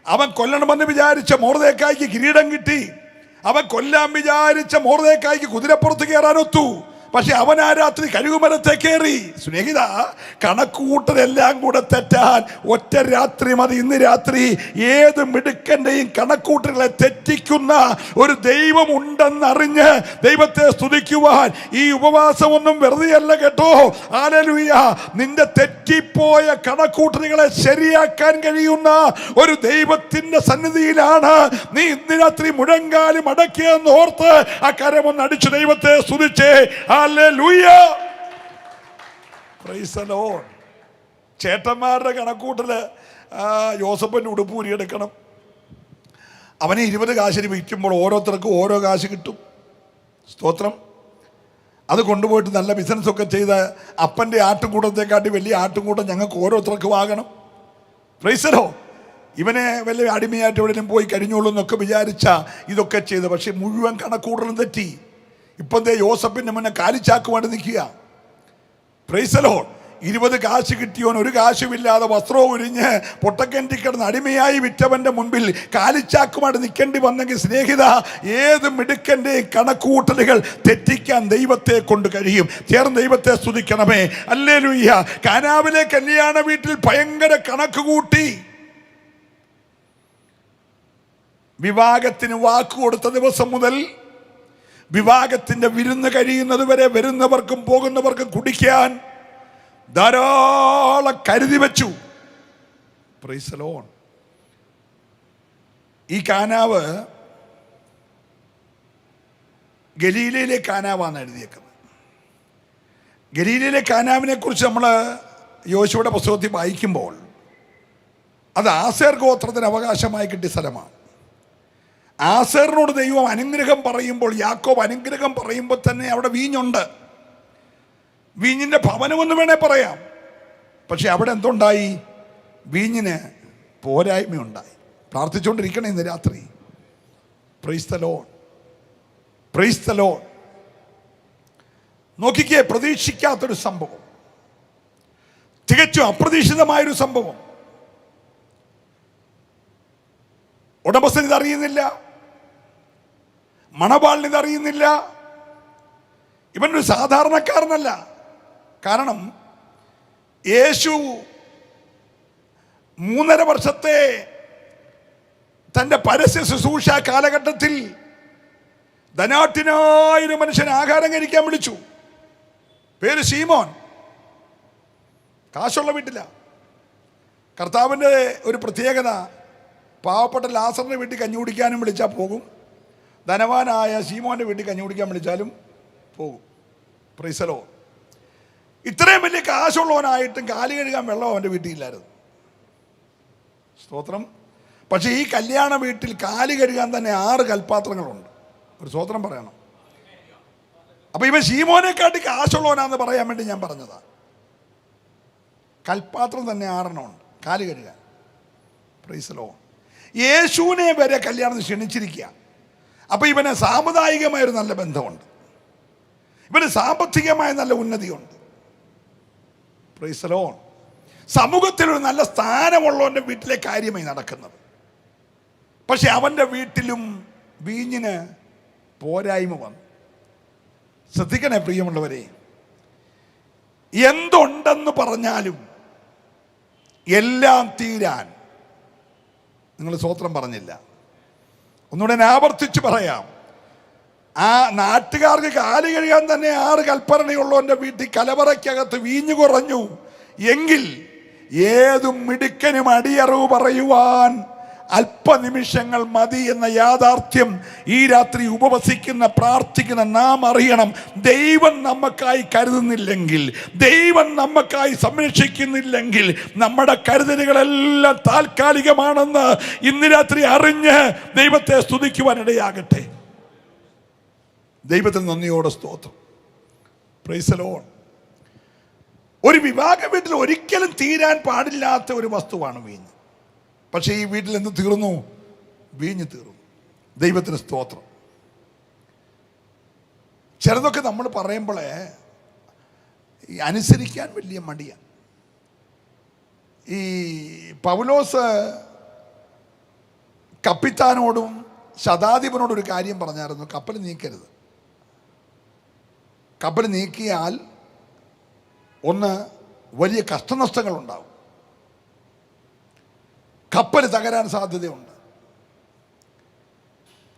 Speaker 1: അവൻ കൊല്ലണമെന്ന് വിചാരിച്ച മോർദെഖായിക്ക് കിരീടം കിട്ടി, അവൻ കൊല്ലാൻ വിചാരിച്ച മോർദെഖായിക്ക് കുതിരപ്പുറത്ത് കയറാനൊത്തു. പക്ഷെ അവൻ ആ രാത്രി കഴുകുമരത്തെ കയറി. സ്നേഹിത, കണക്കുകൂട്ടലെല്ലാം കൂടെ തെറ്റാൻ ഒറ്റ രാത്രി മതി. ഇന്ന് രാത്രി ഏത് മിടുക്കന്റെയും കണക്കൂട്ടലുകളെ തെറ്റിക്കുന്ന ഒരു ദൈവം ഉണ്ടെന്നറിഞ്ഞ് ദൈവത്തെ സ്തുതിക്കുവാൻ ഈ ഉപവാസമൊന്നും വെറുതെയല്ല കേട്ടോ. ഹല്ലേലൂയ. നിന്റെ തെറ്റിപ്പോയ കണക്കൂട്ടലുകളെ ശരിയാക്കാൻ കഴിയുന്ന ഒരു ദൈവത്തിന്റെ സന്നിധിയിലാണ് നീ ഇന്ന് രാത്രി മുഴങ്കാലും അടക്കിയെന്ന് ഓർത്ത് ആ കരമൊന്ന് അടിച്ചു ദൈവത്തെ സ്തുതിച്ചേ. ഹല്ലേലൂയ. Praise the Lord. ചേട്ടന്മാരുടെ കണക്കൂട്ടല് യോസഫിന്റെ ഉടുപ്പ് ഊരിയെടുക്കണം. അവനെ 20 കാശിന് വിൽക്കുമ്പോൾ ഓരോരുത്തർക്കും ഓരോ കാശ് കിട്ടും. സ്തോത്രം. അത് കൊണ്ടുപോയിട്ട് നല്ല ബിസിനസ്സൊക്കെ ചെയ്ത് അപ്പൻ്റെ ആട്ടുംകൂട്ടത്തെക്കാട്ടി വലിയ ആട്ടുംകൂട്ടം ഞങ്ങൾക്ക് ഓരോരുത്തർക്കും ആകണം. Price the Lord. ഇവനെ വലിയ അടിമയായിട്ട് എവിടെയും പോയി കഴിഞ്ഞോളൂ എന്നൊക്കെ വിചാരിച്ച ഇതൊക്കെ ചെയ്ത്, പക്ഷെ മുഴുവൻ കണക്കൂടലും തെറ്റി. ഇപ്പം യോസഫിന്റെ മുന്നേ കാലിച്ചാക്കുമായിട്ട് നിൽക്കുക. Price the Lord. 20 കാശ് കിട്ടിയോൻ 1 കാശുമില്ലാതെ വസ്ത്രവും ഉരിഞ്ഞ് പൊട്ടക്കിണറ്റിൽ കിടന്ന് അടിമയായി വിറ്റവന്റെ മുൻപിൽ കാലിച്ചാക്കുമായിട്ട് നിൽക്കേണ്ടി വന്നെങ്കിൽ സ്നേഹിത, ഏത് മിടുക്കൻ്റെയും കണക്കൂട്ടലുകൾ തെറ്റിക്കാൻ ദൈവത്തെ കൊണ്ട് കഴിയും. ചേർന്ന് ദൈവത്തെ സ്തുതിക്കണമേ. ഹല്ലേലൂയ. കാനാവിലെ കല്യാണ വീട്ടിൽ ഭയങ്കര കണക്ക് കൂട്ടി. വിവാഹത്തിന് വാക്ക് കൊടുത്ത ദിവസം മുതൽ വിവാഹത്തിന്റെ വിരുന്ന് കഴിയുന്നത് വരെ വരുന്നവർക്കും പോകുന്നവർക്കും കുടിക്കാൻ ധാരാളം കരുതി വെച്ചു. Price the Lord. ഈ കാനാവ് ഗലീലയിലെ കാനാവാണ് എഴുതിയേക്കുന്നത്. ഗലീലയിലെ കാനാവിനെ കുറിച്ച് നമ്മൾ യോശുവയുടെ പുസ്തകത്തിൽ വായിക്കുമ്പോൾ അത് ആസേർ ഗോത്രത്തിന് അവകാശമായി കിട്ടിയ സ്ഥലമാണ്. ആസേറിനോട് ദൈവം അനുഗ്രഹം പറയുമ്പോൾ, യാക്കോബ് അനുഗ്രഹം പറയുമ്പോൾ തന്നെ അവിടെ വീഞ്ഞുണ്ട്. വീഞ്ഞിൻ്റെ ഭവനമെന്ന് വേണേ പറയാം. പക്ഷെ അവിടെ എന്തുണ്ടായി? വീഞ്ഞിന് പോരായ്മയുണ്ടായി. പ്രാർത്ഥിച്ചുകൊണ്ടിരിക്കണേ ഇന്ന് രാത്രി. Price the Lord. Praise the Lord. നോക്കിക്കേ, പ്രതീക്ഷിക്കാത്തൊരു സംഭവം, തികച്ചും അപ്രതീക്ഷിതമായൊരു സംഭവം. ഉടമസ്ഥൻ ഇതറിയുന്നില്ല, മണവാളിന് ഇതറിയുന്നില്ല. ഇവനൊരു സാധാരണക്കാരനല്ല. കാരണം യേശു 3.5 വർഷത്തെ തൻ്റെ പരസ്യ ശുശ്രൂഷ കാലഘട്ടത്തിൽ ധനാഢ്യനായൊരു മനുഷ്യൻ ആഹാരം കഴിക്കാൻ വിളിച്ചു. പേര് ശീമോൻ. കാശുള്ള വീട്ടില. കർത്താവിൻ്റെ ഒരു പ്രത്യേകത, പാവപ്പെട്ട ലാസറിൻ്റെ വീട്ടിൽ കഞ്ഞി കുടിക്കാനും വിളിച്ചാൽ പോകും, ധനവാനായ ശീമോൻ്റെ വീട്ടിൽ കഞ്ഞി കുടിക്കാൻ വിളിച്ചാലും പോകും. Price the Lord. ഇത്രയും വലിയ കാശുള്ളവനായിട്ടും കാല് കഴുകാൻ വെള്ളം അവൻ്റെ വീട്ടിലില്ലായിരുന്നു. സ്തോത്രം. പക്ഷേ ഈ കല്യാണ വീട്ടിൽ കാല് കഴുകാൻ തന്നെ 6 കൽപ്പാത്രങ്ങളുണ്ട്. ഒരു സ്തോത്രം പറയണം. അപ്പം ഇവൻ ശീമോനെക്കാട്ടി കാശുള്ളവനാന്ന് പറയാൻ വേണ്ടി ഞാൻ പറഞ്ഞതാ. കൽപ്പാത്രം തന്നെ 6 ഉണ്ട് കാല് കഴുകാൻ. Price the Lord. യേശുവിനെ വരെ കല്യാണം ക്ഷണിച്ചിരിക്കുക. അപ്പം ഇവന് സാമുദായികമായൊരു നല്ല ബന്ധമുണ്ട്, ഇവന് സാമ്പത്തികമായ നല്ല ഉന്നതിയുണ്ട്. Praise the Lord. സമൂഹത്തിലൊരു നല്ല സ്ഥാനമുള്ളവൻ്റെ വീട്ടിലെ കാര്യമായി നടക്കുന്നത്. പക്ഷെ അവൻ്റെ വീട്ടിലും വീഞ്ഞിന് പോരായ്മ വന്നു. ശ്രദ്ധിക്കണേ പ്രിയമുള്ളവരെ, എന്തുണ്ടെന്ന് പറഞ്ഞാലും എല്ലാം തീരാൻ, നിങ്ങൾ സ്തോത്രം പറഞ്ഞില്ല, ഒന്നുകൂടെ ആവർത്തിച്ച് പറയാം, ആ നാട്ടുകാർക്ക് കാല് കഴിയാൻ തന്നെ 6 കൽപ്പരണയുള്ളവൻ്റെ വീട്ടിൽ കലവറയ്ക്കകത്ത് വീഞ്ഞു കുറഞ്ഞു എങ്കിൽ ഏതും മിടുക്കനും അടിയറവ് പറയുവാൻ അല്പനിമിഷങ്ങൾ മതി എന്ന യാഥാർത്ഥ്യം ഈ രാത്രി ഉപവസിക്കുന്ന പ്രാർത്ഥിക്കുന്ന നാം അറിയണം. ദൈവം നമുക്കായി കരുതുന്നില്ലെങ്കിൽ, ദൈവം നമുക്കായി സംരക്ഷിക്കുന്നില്ലെങ്കിൽ നമ്മുടെ കരുതലുകളെല്ലാം താൽക്കാലികമാണെന്ന് ഇന്ന് രാത്രി അറിഞ്ഞ് ദൈവത്തെ സ്തുതിക്കുവാനിടയാകട്ടെ. ദൈവത്തിന് നന്ദിയോടെ സ്തോത്രം. Price the Lord. ഒരു വിവാഹ വീട്ടിൽ ഒരിക്കലും തീരാൻ പാടില്ലാത്ത ഒരു വസ്തുവാണ് വീഞ്ഞ്. പക്ഷേ ഈ വീട്ടിൽ എന്ത് തീർന്നു? വീഞ്ഞ് തീർന്നു. ദൈവത്തിന് സ്തോത്രം. ചിലതൊക്കെ നമ്മൾ പറയുമ്പോഴേ ഈ അനുസരിക്കാൻ വലിയ മടിയാണ്. ഈ പൗലോസ് കപ്പിത്താനോടും ശതാധിപനോടും ഒരു കാര്യം പറഞ്ഞായിരുന്നു, കപ്പൽ നീക്കരുത്. കപ്പൽ നീക്കിയാൽ ഒന്ന് വലിയ കഷ്ടനഷ്ടങ്ങൾ ഉണ്ടാവും, കപ്പൽ തകരാൻ സാധ്യതയുണ്ട്.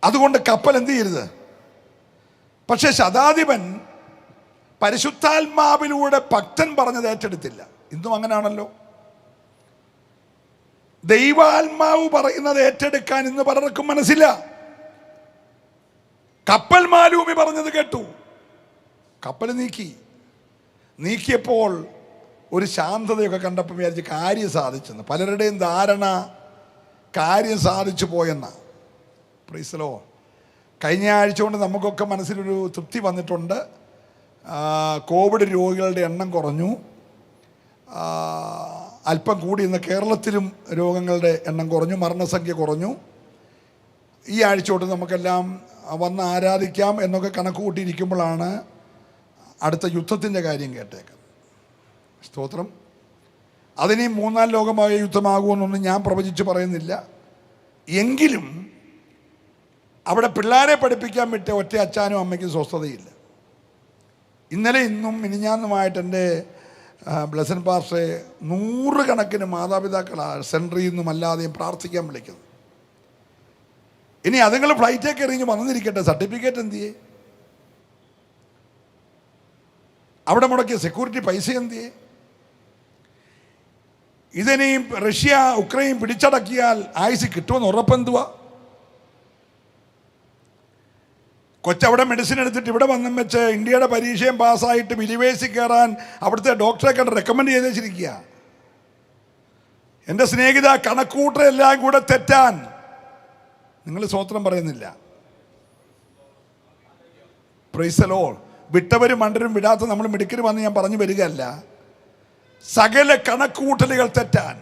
Speaker 1: അതുകൊണ്ട് കപ്പൽ എന്ത് ചെയ്യരുത്. പക്ഷെ ശതാധിപൻ പരിശുദ്ധാത്മാവിലൂടെ ഭക്തൻ പറഞ്ഞത് ഏറ്റെടുത്തില്ല. ഇന്നും അങ്ങനെയാണല്ലോ. ദൈവാത്മാവ് പറയുന്നത് ഏറ്റെടുക്കാൻ ഇന്ന് പലർക്കും മനസ്സില്ല. കപ്പൽ മാലൂമി പറഞ്ഞത് കേട്ടു, കപ്പൽ നീക്കിയപ്പോൾ ഒരു ശാന്തതയൊക്കെ കണ്ടപ്പോൾ വിചാരിച്ച് കാര്യം സാധിച്ചെന്ന്. പലരുടെയും ധാരണ കാര്യം സാധിച്ചു പോയെന്ന. Price the Lord. കഴിഞ്ഞ ആഴ്ച കൊണ്ട് നമുക്കൊക്കെ മനസ്സിലൊരു തൃപ്തി വന്നിട്ടുണ്ട്. കോവിഡ് രോഗികളുടെ എണ്ണം കുറഞ്ഞു. അല്പം കൂടി ഇന്ന് കേരളത്തിലും രോഗങ്ങളുടെ എണ്ണം കുറഞ്ഞു, മരണസംഖ്യ കുറഞ്ഞു. ഈ ആഴ്ച തൊട്ട് നമുക്കെല്ലാം വന്ന് ആരാധിക്കാം എന്നൊക്കെ കണക്ക് കൂട്ടിയിരിക്കുമ്പോഴാണ് അടുത്ത യുദ്ധത്തിൻ്റെ കാര്യം കേട്ടേക്കുന്നത്. സ്തോത്രം. അതിന് മൂന്നാം ലോകമായ യുദ്ധമാകുമെന്നൊന്നും ഞാൻ പ്രവചിച്ച് പറയുന്നില്ല. എങ്കിലും അവിടെ പിള്ളേരെ പഠിപ്പിക്കാൻ വിട്ട ഒറ്റ അച്ഛനും അമ്മയ്ക്കും സ്വസ്ഥതയില്ല. ഇന്നലെ ഇന്നും മിനിഞ്ഞാന്നുമായിട്ട് എൻ്റെ ബ്ലെസൻ പാസ്റ്ററെ 100 കണക്കിന് മാതാപിതാക്കളാണ് സെൻട്രിയിൽ നിന്നും അല്ലാതെയും പ്രാർത്ഥിക്കാൻ വിളിക്കുന്നത്. ഇനി അതുങ്ങൾ ഫ്ലൈറ്റൊക്കെ എറിഞ്ഞ് വന്നിരിക്കട്ടെ, സർട്ടിഫിക്കറ്റ് എന്ത് ചെയ്യേ? അവിടെ മുടക്കിയ സെക്യൂരിറ്റി പൈസ എന്ത് ചെയ്യേ? ഇതിനെയും റഷ്യ ഉക്രൈൻ പിടിച്ചടക്കിയാൽ ആയുസ് കിട്ടുമെന്ന് ഉറപ്പെന്തുവാ? കൊച്ചവിടെ മെഡിസിൻ എടുത്തിട്ട് ഇവിടെ വന്നും വെച്ച് ഇന്ത്യയുടെ പരീക്ഷയും പാസ്സായിട്ട് ബിലിവേഴ്സിൽ കയറാൻ അവിടുത്തെ ഡോക്ടറെ കണ്ട് റെക്കമെൻഡ് ചെയ്ത് വെച്ചിരിക്കുക. എൻ്റെ സ്നേഹിത, കണക്കൂട്ടരെല്ലാം കൂടെ തെറ്റാൻ നിങ്ങൾ സ്വോത്രം പറയുന്നില്ല. Praise the Lord. വിട്ടവരും മണ്ടരും വിടാത്ത നമ്മൾ മിടുക്കരും വന്ന് ഞാൻ പറഞ്ഞു വരികയല്ല. സകല കണക്കൂട്ടലുകൾ തെറ്റാൻ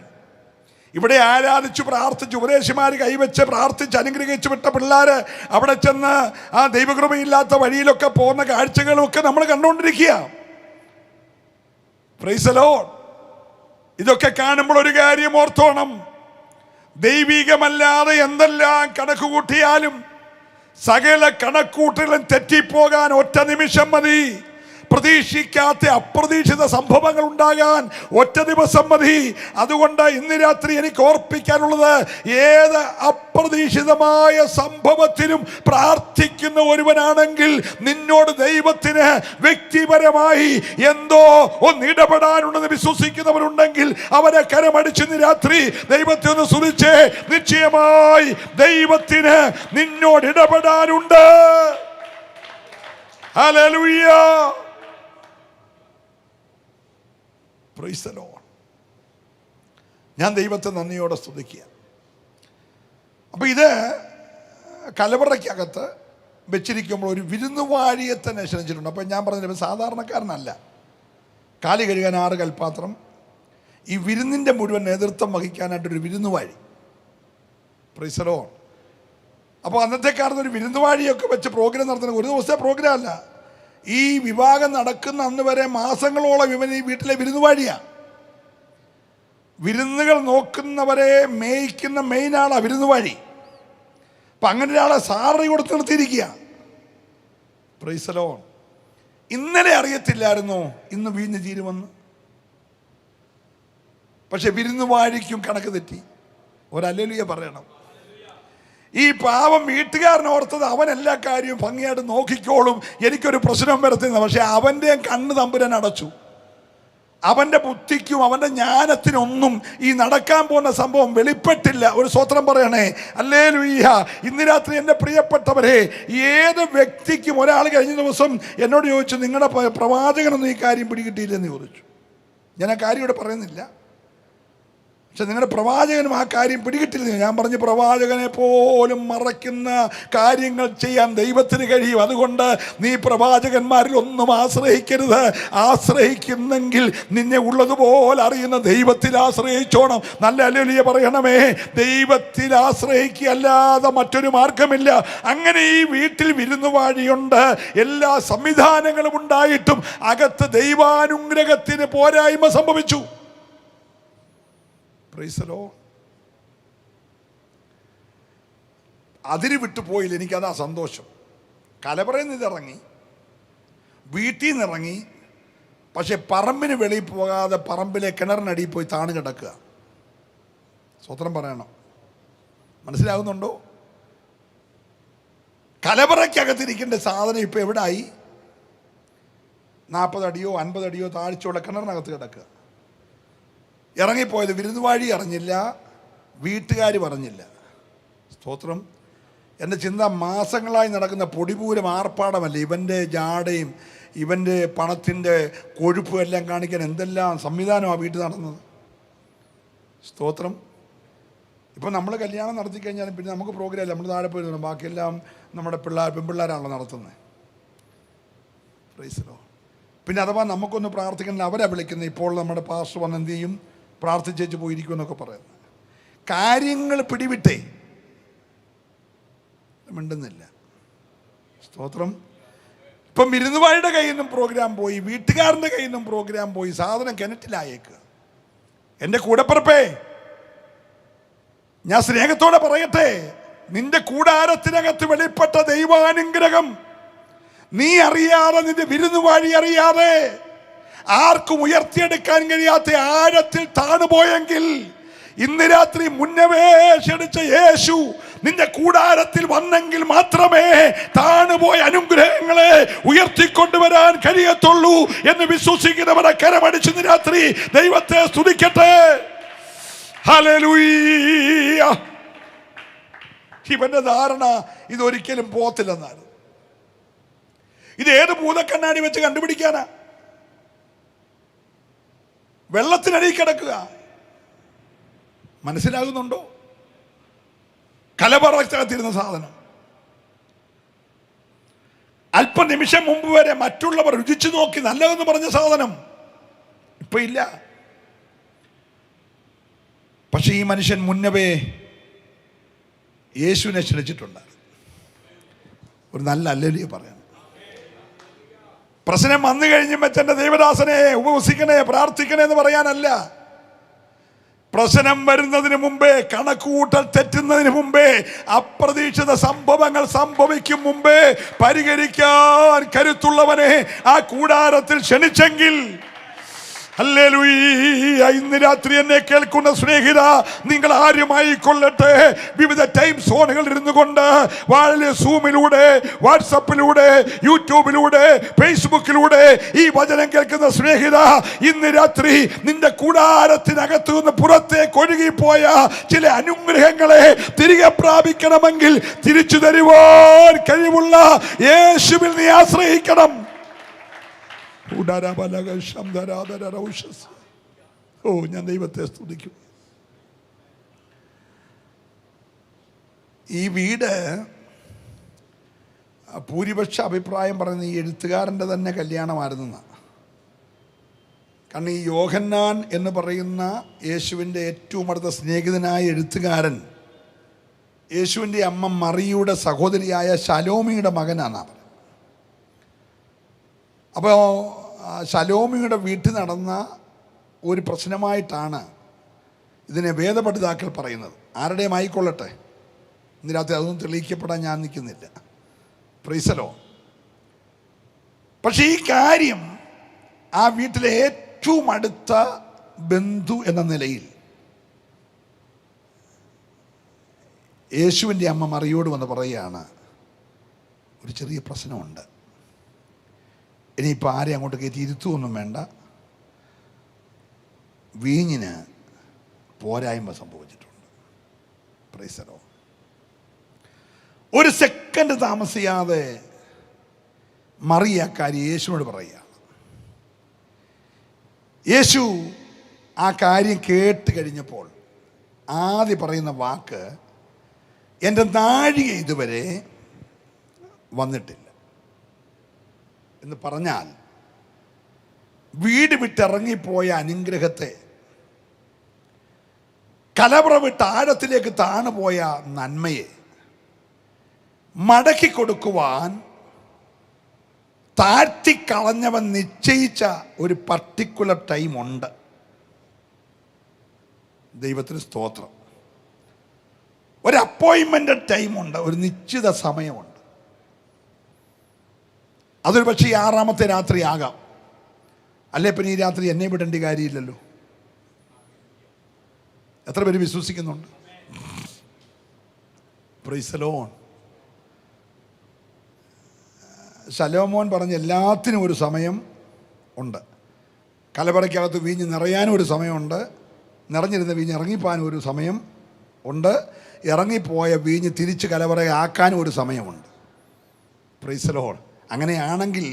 Speaker 1: ഇവിടെ ആരാധിച്ചു പ്രാർത്ഥിച്ചു ഉപദേശിമാർ കൈവച്ച് പ്രാർത്ഥിച്ച് അനുഗ്രഹിച്ചു വിട്ട പിള്ളേർ അവിടെ ചെന്ന് ആ ദൈവകൃപയില്ലാത്ത വഴിയിലൊക്കെ പോകുന്ന കാഴ്ചകളൊക്കെ നമ്മൾ കണ്ടുകൊണ്ടിരിക്കുക. Price the Lord. ഇതൊക്കെ കാണുമ്പോൾ ഒരു കാര്യം ഓർത്തോണം, ദൈവികമല്ലാതെ എന്തെല്ലാം കണക്ക് കൂട്ടിയാലും സകല കണക്കൂട്ടലും തെറ്റിപ്പോകാൻ ഒറ്റ നിമിഷം മതി. പ്രതീക്ഷിക്കാത്ത അപ്രതീക്ഷിത സംഭവങ്ങൾ ഉണ്ടാകാൻ ഒറ്റ ദിവസം മതി. അതുകൊണ്ട് ഇന്ന് രാത്രി എനിക്ക് ഓർപ്പിക്കാനുള്ളത്, ഏത് അപ്രതീക്ഷിതമായ സംഭവത്തിലും പ്രാർത്ഥിക്കുന്ന ഒരുവനാണെങ്കിൽ നിന്നോട് ദൈവത്തിന് വ്യക്തിപരമായി എന്തോ ഒന്ന് ഇടപെടാനുണ്ടെന്ന് വിശ്വസിക്കുന്നവരുണ്ടെങ്കിൽ അവരെ കരമടിച്ച് ഇന്ന് രാത്രി ദൈവത്തെ ഒന്ന് സ്തുതിച്ചേ. നിശ്ചയമായി ദൈവത്തിന് നിന്നോട് ഇടപെടാനുണ്ട്. ഹല്ലേലൂയ. Praise the Lord. ഞാൻ ദൈവത്തെ നന്ദിയോടെ സ്തുതിക്കുക. അപ്പോൾ ഇത് കലവറയ്ക്കകത്ത് വെച്ചിരിക്കുമ്പോൾ ഒരു വിരുന്നുവാഴിയെ തന്നെ ക്ഷണിച്ചിട്ടുണ്ട്. അപ്പോൾ ഞാൻ പറഞ്ഞത് സാധാരണക്കാരനല്ല. കാലി കഴുകാൻ 6 കൽപ്പാത്രം, ഈ വിരുന്നിൻ്റെ മുഴുവൻ നേതൃത്വം വഹിക്കാനായിട്ടൊരു വിരുന്നുവാഴി. Praise the Lord. അപ്പോൾ അന്നത്തെ കാലത്ത് ഒരു വിരുന്നുവാഴിയൊക്കെ വെച്ച് പ്രോഗ്രാം നടത്തുന്ന ഒരു ദിവസത്തെ പ്രോഗ്രാം അല്ല. ഈ വിവാഹം നടക്കുന്ന അന്ന് വരെ മാസങ്ങളോളം ഇവൻ ഈ വീട്ടിലെ വിരുന്നുവാഴിയാണ്. വിരുന്നുകൾ നോക്കുന്നവരെ മേയ്ക്കുന്ന മെയിൻ ആളാണ് വിരുന്നുവാഴി. അപ്പം അങ്ങനെ ഒരാളെ സാലറി കൊടുത്ത് നിർത്തിയിരിക്കുക. Price the Lord. ഇന്നലെ അറിയത്തില്ലായിരുന്നോ ഇന്ന് വീഞ്ഞ് തീരുമെന്ന്? പക്ഷെ വിരുന്നുവാഴിക്കും കണക്ക് തെറ്റി. ഒരല്ലേലൂയ പറയണം. ഈ പാവം വീട്ടുകാരനോർത്തത് അവൻ എല്ലാ കാര്യവും ഭംഗിയായിട്ട് നോക്കിക്കോളും, എനിക്കൊരു പ്രശ്നം വരത്തുന്ന. പക്ഷെ അവൻ്റെ കണ്ണ് തമ്പുരാൻ അടച്ചു. അവൻ്റെ ബുദ്ധിക്കും അവൻ്റെ ജ്ഞാനത്തിനൊന്നും ഈ നടക്കാൻ പോകുന്ന സംഭവം വെളിപ്പെട്ടില്ല. ഒരു സ്തോത്രം പറയണേ, ഹല്ലേലൂയ. ഇന്ന് രാത്രി എൻ്റെ പ്രിയപ്പെട്ടവരെ, ഏത് വ്യക്തിക്കും, ഒരാൾ കഴിഞ്ഞ ദിവസം എന്നോട് ചോദിച്ചു, നിങ്ങളുടെ പ്രവാചകനൊന്നും ഈ കാര്യം പിടികിട്ടിയില്ലെന്ന് ചോദിച്ചു. ഞാൻ ആ കാര്യം ഇവിടെ പറയുന്നില്ല, പക്ഷെ നിങ്ങളുടെ പ്രവാചകനും ആ കാര്യം പിടികിട്ടില്ല. ഞാൻ പറഞ്ഞു, പ്രവാചകനെ പോലും മറയ്ക്കുന്ന കാര്യങ്ങൾ ചെയ്യാൻ ദൈവത്തിന് കഴിയും. അതുകൊണ്ട് നീ പ്രവാചകന്മാരിൽ ഒന്നും ആശ്രയിക്കരുത്. ആശ്രയിക്കുന്നെങ്കിൽ നിന്നെ ഉള്ളതുപോലെ അറിയുന്ന ദൈവത്തിൽ ആശ്രയിച്ചോണം. നല്ല ഹല്ലേലൂയ പറയണമേ. ദൈവത്തിൽ ആശ്രയിക്കല്ലാതെ മറ്റൊരു മാർഗമില്ല. അങ്ങനെ ഈ വീട്ടിൽ വിരുന്നുവാഴിയുണ്ട്, എല്ലാ സംവിധാനങ്ങളും ഉണ്ടായിട്ടും അകത്ത് ദൈവാനുഗ്രഹത്തിന് പോരായ്മ സംഭവിച്ചു. അതിര് വിട്ടു പോയില്ല. എനിക്കതാ സന്തോഷം. കലവറയിൽ നിന്ന് ഇറങ്ങി, വീട്ടിൽ നിന്ന് ഇറങ്ങി, പക്ഷെ പറമ്പിന് വെളിയിൽ പോകാതെ പറമ്പിലെ കിണറിനടിയിൽ പോയി താണു കിടക്കുക. സ്വത്രം പറയണം, മനസ്സിലാകുന്നുണ്ടോ? കലവറയ്ക്കകത്തിരിക്കേണ്ട സാധനം ഇപ്പം എവിടായി? 40 അടിയോ 50 അടിയോ താഴ്ചയുള്ള കിണറിനകത്ത് കിടക്കുക. ഇറങ്ങിപ്പോയത് വിരുന്നുവാഴി അറിഞ്ഞില്ല, വീട്ടുകാർ പറഞ്ഞില്ല. സ്തോത്രം. എൻ്റെ ചിന്ത, മാസങ്ങളായി നടക്കുന്ന പൊടിപൂരം ആർപ്പാടമല്ല, ഇവൻ്റെ ജാടയും ഇവൻ്റെ പണത്തിൻ്റെ കൊഴുപ്പും എല്ലാം കാണിക്കാൻ എന്തെല്ലാം സംവിധാനമാണ് വീട്ടിൽ നടന്നത്. സ്തോത്രം. ഇപ്പം നമ്മൾ കല്യാണം നടത്തി കഴിഞ്ഞാലും പിന്നെ നമുക്ക് പ്രോഗ്രാം ഇല്ല, നമ്മൾ താഴെ പോയി തരണം. ബാക്കിയെല്ലാം നമ്മുടെ പെൺപിള്ളേരാണല്ലോ നടത്തുന്നത്. Praise Lord. പിന്നെ അഥവാ നമുക്കൊന്ന് പ്രാർത്ഥിക്കണം, അവരെ വിളിക്കുന്നത്. ഇപ്പോൾ നമ്മുടെ പാസ്റ്റർ വന്ന് എന്ത് ചെയ്യും? പ്രാർത്ഥിച്ചേച്ച് പോയിരിക്കുമെന്നൊക്കെ പറയുന്നത്. കാര്യങ്ങൾ പിടിവിട്ടേ മിണ്ടുന്നില്ല. സ്തോത്രം. ഇപ്പം വിരുന്നുവാഴിയുടെ കയ്യിൽ നിന്നും പ്രോഗ്രാം പോയി, വീട്ടുകാരൻ്റെ കയ്യിൽ നിന്നും പ്രോഗ്രാം പോയി, സാധനം കിണറ്റിലായേക്കുക. എൻ്റെ കൂടപ്പിറപ്പേ, ഞാൻ സ്നേഹത്തോടെ പറയട്ടെ, നിന്റെ കൂടാരത്തിനകത്ത് വെളിപ്പെട്ട ദൈവാനുഗ്രഹം നീ അറിയാതെ, നിന്റെ വിരുന്നുവാഴി അറിയാതെ, ആർക്കും ഉയർത്തിയെടുക്കാൻ കഴിയാത്ത ആഴത്തിൽ താണുപോയെങ്കിൽ, ഇന്ന് രാത്രി മുന്നമേ ക്ഷണിച്ച യേശു നിന്റെ കൂടാരത്തിൽ വന്നെങ്കിൽ മാത്രമേ താണുപോയ അനുഗ്രഹങ്ങളെ ഉയർത്തിക്കൊണ്ടുവരാൻ കഴിയത്തുള്ളൂ എന്ന് വിശ്വസിക്കുന്നവരെ കരമടിച്ച് ഇന്ന് രാത്രി ദൈവത്തെ സ്തുതിക്കട്ടെ. ഹല്ലേലൂയ. ഇവന്റെ ധാരണ ഇതൊരിക്കലും പോത്തില്ലെന്നാണ്. ഇത് ഏത് ഭൂതക്കണ്ണാടി വെച്ച് കണ്ടുപിടിക്കാനാ? വെള്ളത്തിനടിയിൽ കിടക്കുക. മനസ്സിലാകുന്നുണ്ടോ? കലവറത്തിരുന്ന സാധനം അല്പനിമിഷം മുമ്പ് വരെ മറ്റുള്ളവർ രുചിച്ചു നോക്കി നല്ലതെന്ന് പറഞ്ഞ സാധനം ഇപ്പൊ ഇല്ല. പക്ഷെ ഈ മനുഷ്യൻ മുന്നവേ യേശുവിനെ ക്ഷണിച്ചിട്ടുണ്ട്. ഒരു നല്ല ഹല്ലേലൂയ പറയാം. പ്രശ്നം വന്നു കഴിഞ്ഞുമ്പോൾ എൻ്റെ ദൈവദാസനെ ഉപവസിക്കണേ, പ്രാർത്ഥിക്കണേ എന്ന് പറയാനല്ല. പ്രശ്നം വരുന്നതിന് മുമ്പേ, കണക്കുകൂട്ടൽ തെറ്റുന്നതിന് മുമ്പേ, അപ്രതീക്ഷിത സംഭവങ്ങൾ സംഭവിക്കും മുമ്പേ പരിഹരിക്കാൻ കരുത്തുള്ളവനെ ആ കൂടാരത്തിൽ ക്ഷണിച്ചെങ്കിൽ, ഹല്ലേലൂയ. ഇന്ന് രാത്രി എന്നെ കേൾക്കുന്ന സ്നേഹിത, നിങ്ങൾ ആരുമായി കൊള്ളട്ടെ, വിവിധ ടൈം സോണുകളിൽ ഇരുന്നു കൊണ്ട്, വളരെ സൂമിലൂടെ, വാട്സപ്പിലൂടെ, യൂട്യൂബിലൂടെ, ഫേസ്ബുക്കിലൂടെ ഈ വചനം കേൾക്കുന്ന സ്നേഹിത, ഇന്ന് രാത്രി നിന്റെ കൂടാരത്തിനകത്തു നിന്ന് പുറത്തേക്ക് ഒഴുകിപ്പോയ ചില അനുഗ്രഹങ്ങളെ തിരികെ പ്രാപിക്കണമെങ്കിൽ, തിരിച്ചു തരുവാൻ കഴിവുള്ള യേശുവിൽ നീ ആശ്രയിക്കണം. ഓ, ഞാൻ ദൈവത്തെ സ്തുതിക്കും. ഈ വീട് ഭൂരിപക്ഷ അഭിപ്രായം പറയുന്ന ഈ എഴുത്തുകാരൻ്റെ തന്നെ കല്യാണമായിരുന്നെന്നാണ്. കാരണം ഈ യോഹന്നാൻ എന്ന് പറയുന്ന യേശുവിൻ്റെ ഏറ്റവും അടുത്ത സ്നേഹിതനായ എഴുത്തുകാരൻ യേശുവിൻ്റെ അമ്മ മറിയുടെ സഹോദരിയായ ശലോമിയുടെ മകനാണ്. അപ്പോൾ ശലോമിയുടെ വീട്ടിൽ നടന്ന ഒരു പ്രശ്നമായിട്ടാണ് ഇതിനെ വേദപണ്ഡിതാക്കൾ പറയുന്നത്. ആരുടെയും ആയിക്കൊള്ളട്ടെ, ഇന്ന് രാത്രി അതൊന്നും തെളിയിക്കപ്പെടാൻ ഞാൻ നിൽക്കുന്നില്ല. Price the Lord. പക്ഷെ ഈ കാര്യം ആ വീട്ടിലെ ഏറ്റവും അടുത്ത ബന്ധു എന്ന നിലയിൽ യേശുവിൻ്റെ അമ്മ മറിയോട് വന്ന് പറയുകയാണ്, ഒരു ചെറിയ പ്രശ്നമുണ്ട്. ഇനിയിപ്പോൾ ആരെയും അങ്ങോട്ട് കയറ്റി ഇരുത്തുമൊന്നും വേണ്ട, വീഞ്ഞിന് പോരായ്മ സംഭവിച്ചിട്ടുണ്ട്. Price the Lord. ഒരു സെക്കൻഡ് താമസിയാതെ മറിയ ആ കാര്യം യേശുവിനോട് പറയുകയാണ്. യേശു ആ കാര്യം കേട്ട് കഴിഞ്ഞപ്പോൾ ആദ്യം പറയുന്ന വാക്ക്, എൻ്റെ നാഴിക ഇതുവരെ വന്നിട്ടില്ല എന്ന് പറഞ്ഞാൽ, വീട് വിട്ടിറങ്ങിപ്പോയ അനുഗ്രഹത്തെ, കലവറ വിട്ട് ആഴത്തിലേക്ക് താണുപോയ നന്മയെ മടക്കി കൊടുക്കുവാൻ താഴ്ത്തിക്കളഞ്ഞവൻ നിശ്ചയിച്ച ഒരു പർട്ടിക്കുലർ ടൈമുണ്ട്. ദൈവത്തിന് സ്തോത്രം. ഒരു അപ്പോയിൻമെൻ്റ് ടൈമുണ്ട്, ഒരു നിശ്ചിത സമയമുണ്ട്. അതൊരു പക്ഷേ 6-ാമത്തെ രാത്രി ആകാം. അല്ലേ പിന്നെ ഈ രാത്രി എന്നെ വിടേണ്ട കാര്യമില്ലല്ലോ. എത്ര പേര് വിശ്വസിക്കുന്നുണ്ട്? Price the Lord. ശലോമോൻ പറഞ്ഞ എല്ലാത്തിനും ഒരു സമയം ഉണ്ട്. കലവറയ്ക്കകത്ത് വീഞ്ഞ് നിറയാനും ഒരു സമയമുണ്ട്, നിറഞ്ഞിരുന്ന വീഞ്ഞ് ഇറങ്ങിപ്പോകാനും ഒരു സമയം ഉണ്ട്, ഇറങ്ങിപ്പോയ വീഞ്ഞ് തിരിച്ച് കലവറയാക്കാനും ഒരു സമയമുണ്ട്. Price the Lord. അങ്ങനെയാണെങ്കിൽ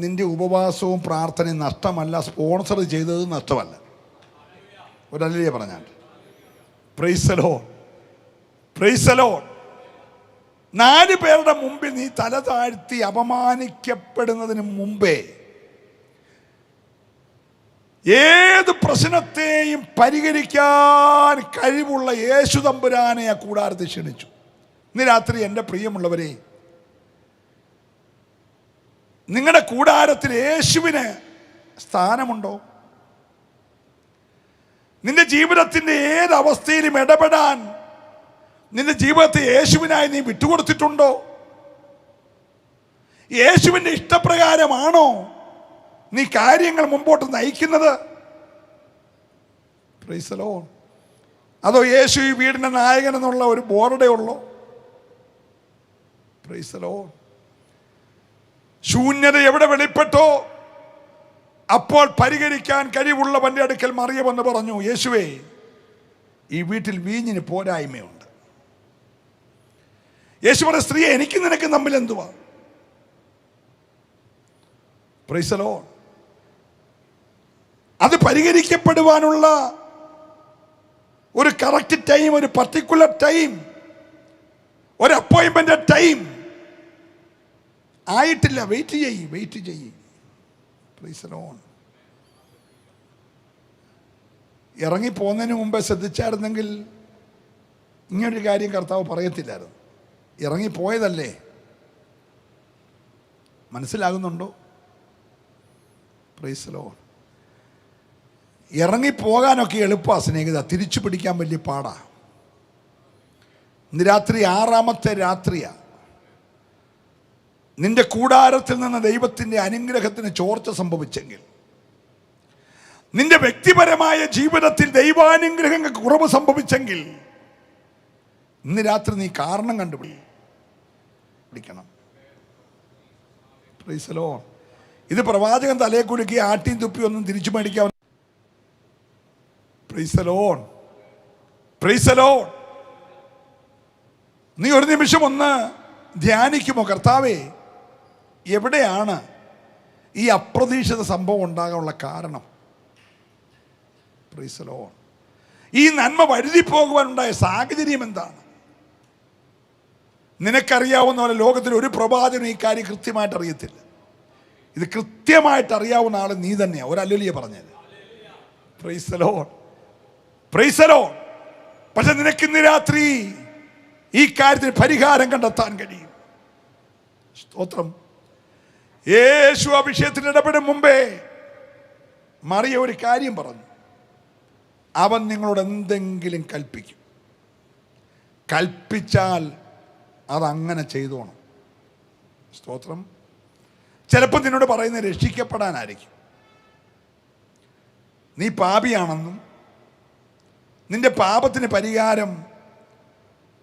Speaker 1: നിൻ്റെ ഉപവാസവും പ്രാർത്ഥനയും നഷ്ടമല്ല, സ്പോൺസർ ചെയ്തത് നഷ്ടമല്ല. ഒരല്ലേ പറഞ്ഞാൽ price the Lord. Praise the Lord. 4 പേരുടെ മുമ്പിൽ നീ തല താഴ്ത്തി അപമാനിക്കപ്പെടുന്നതിന് മുമ്പേ ഏത് പ്രശ്നത്തെയും പരിഹരിക്കാൻ കഴിവുള്ള യേശു തമ്പുരാനെ ആ കൂടാരത്തിൽ ക്ഷണിച്ചു. ഇന്ന് രാത്രി എൻ്റെ പ്രിയമുള്ളവരെ, നിങ്ങളുടെ കൂടാരത്തിൽ യേശുവിന് സ്ഥാനമുണ്ടോ? നിന്റെ ജീവിതത്തിൻ്റെ ഏതവസ്ഥയിലും ഇടപെടാൻ നിന്റെ ജീവിതത്തെ യേശുവിനായി നീ വിട്ടുകൊടുത്തിട്ടുണ്ടോ? യേശുവിൻ്റെ ഇഷ്ടപ്രകാരമാണോ നീ കാര്യങ്ങൾ മുമ്പോട്ട് നയിക്കുന്നത്? Price the Lord. അതോ യേശു ഈ വീടിൻ്റെ നായകൻ എന്നുള്ള ഒരു ബോർഡേ ഉള്ളോ? Price the Lord. ശൂന്യത എവിടെ വെളിപ്പെട്ടോ അപ്പോൾ പരിഹരിക്കാൻ കഴിവുള്ളവൻ്റെ അടുക്കൽ മറിയമെന്ന് പറഞ്ഞു, യേശുവേ, ഈ വീട്ടിൽ വീഞ്ഞിന് പോരായ്മയുണ്ട്. യേശു പറഞ്ഞ, സ്ത്രീയെ, എനിക്ക് നിനക്ക് തമ്മിൽ എന്തുവാ? Praise the Lord. അത് പരിഹരിക്കപ്പെടുവാനുള്ള ഒരു കറക്റ്റ് ടൈം, ഒരു പർട്ടിക്കുലർ ടൈം, ഒരു അപ്പോയിൻമെന്റ് ടൈം ആയിട്ടില്ല. വെയിറ്റ് ചെയ്യ്. Praise the Lord. ഇറങ്ങിപ്പോകുന്നതിന് മുമ്പേ ശ്രദ്ധിച്ചായിരുന്നെങ്കിൽ ഇങ്ങനൊരു കാര്യം കർത്താവ് പറയത്തില്ലായിരുന്നു. ഇറങ്ങിപ്പോയതല്ലേ? മനസ്സിലാകുന്നുണ്ടോ? Price the Lord. ഇറങ്ങിപ്പോകാനൊക്കെ എളുപ്പമാണ് സ്നേഹിത, തിരിച്ചു പിടിക്കാൻ വലിയ പാടാ. ഇന്ന് രാത്രി 6-ാമത്തെ രാത്രിയാ. നിന്റെ കൂടാരത്തിൽ നിന്ന് ദൈവത്തിൻ്റെ അനുഗ്രഹത്തിന് ചോർച്ച സംഭവിച്ചെങ്കിൽ, നിന്റെ വ്യക്തിപരമായ ജീവിതത്തിൽ ദൈവാനുഗ്രഹങ്ങൾക്ക് കുറവ് സംഭവിച്ചെങ്കിൽ, ഇന്ന് രാത്രി നീ കാരണം കണ്ടുപിടിക്കണം. Price the Lord. ഇത് പ്രവാചകൻ തലയെ കുലുക്കി ആട്ടിയും തുപ്പി ഒന്നും തിരിച്ചു മേടിക്കാൻ. Price the Lord. Praise the Lord. നീ ഒരു നിമിഷം ഒന്ന് ധ്യാനിക്കുമോ, കർത്താവേ, എവിടെയാണ് ഈ അപ്രതീക്ഷിത സംഭവം ഉണ്ടാകാനുള്ള കാരണം? Price the Lord. ഈ നന്മ വഴുതി പോകുവാനുണ്ടായ സാഹചര്യം എന്താണ്? നിനക്കറിയാവുന്ന പോലെ ലോകത്തിൽ ഒരു പ്രവാചകനും ഈ കാര്യം കൃത്യമായിട്ട് അറിയത്തില്ല. ഇത് കൃത്യമായിട്ട് അറിയാവുന്ന ആൾ നീ തന്നെയാണ്. ഒരു ഹല്ലേലൂയ പറഞ്ഞത്. Price the Lord. Praise the Lord. പക്ഷെ നിനക്ക് ഇന്ന് രാത്രി ഈ കാര്യത്തിന് പരിഹാരം കണ്ടെത്താൻ കഴിയും. സ്തോത്രം. യേശു ആ വിഷയത്തിന് ഇടപെടും മുമ്പേ മറിയ ഒരു കാര്യം പറഞ്ഞു, അവൻ നിങ്ങളോട് എന്തെങ്കിലും കൽപ്പിക്കും, കൽപ്പിച്ചാൽ അതങ്ങനെ ചെയ്തോണം. സ്തോത്രം. ചിലപ്പോൾ നിന്നോട് പറയുന്നത് രക്ഷിക്കപ്പെടാനായിരിക്കും. നീ പാപിയാണെന്നും നിന്റെ പാപത്തിന് പരിഹാരം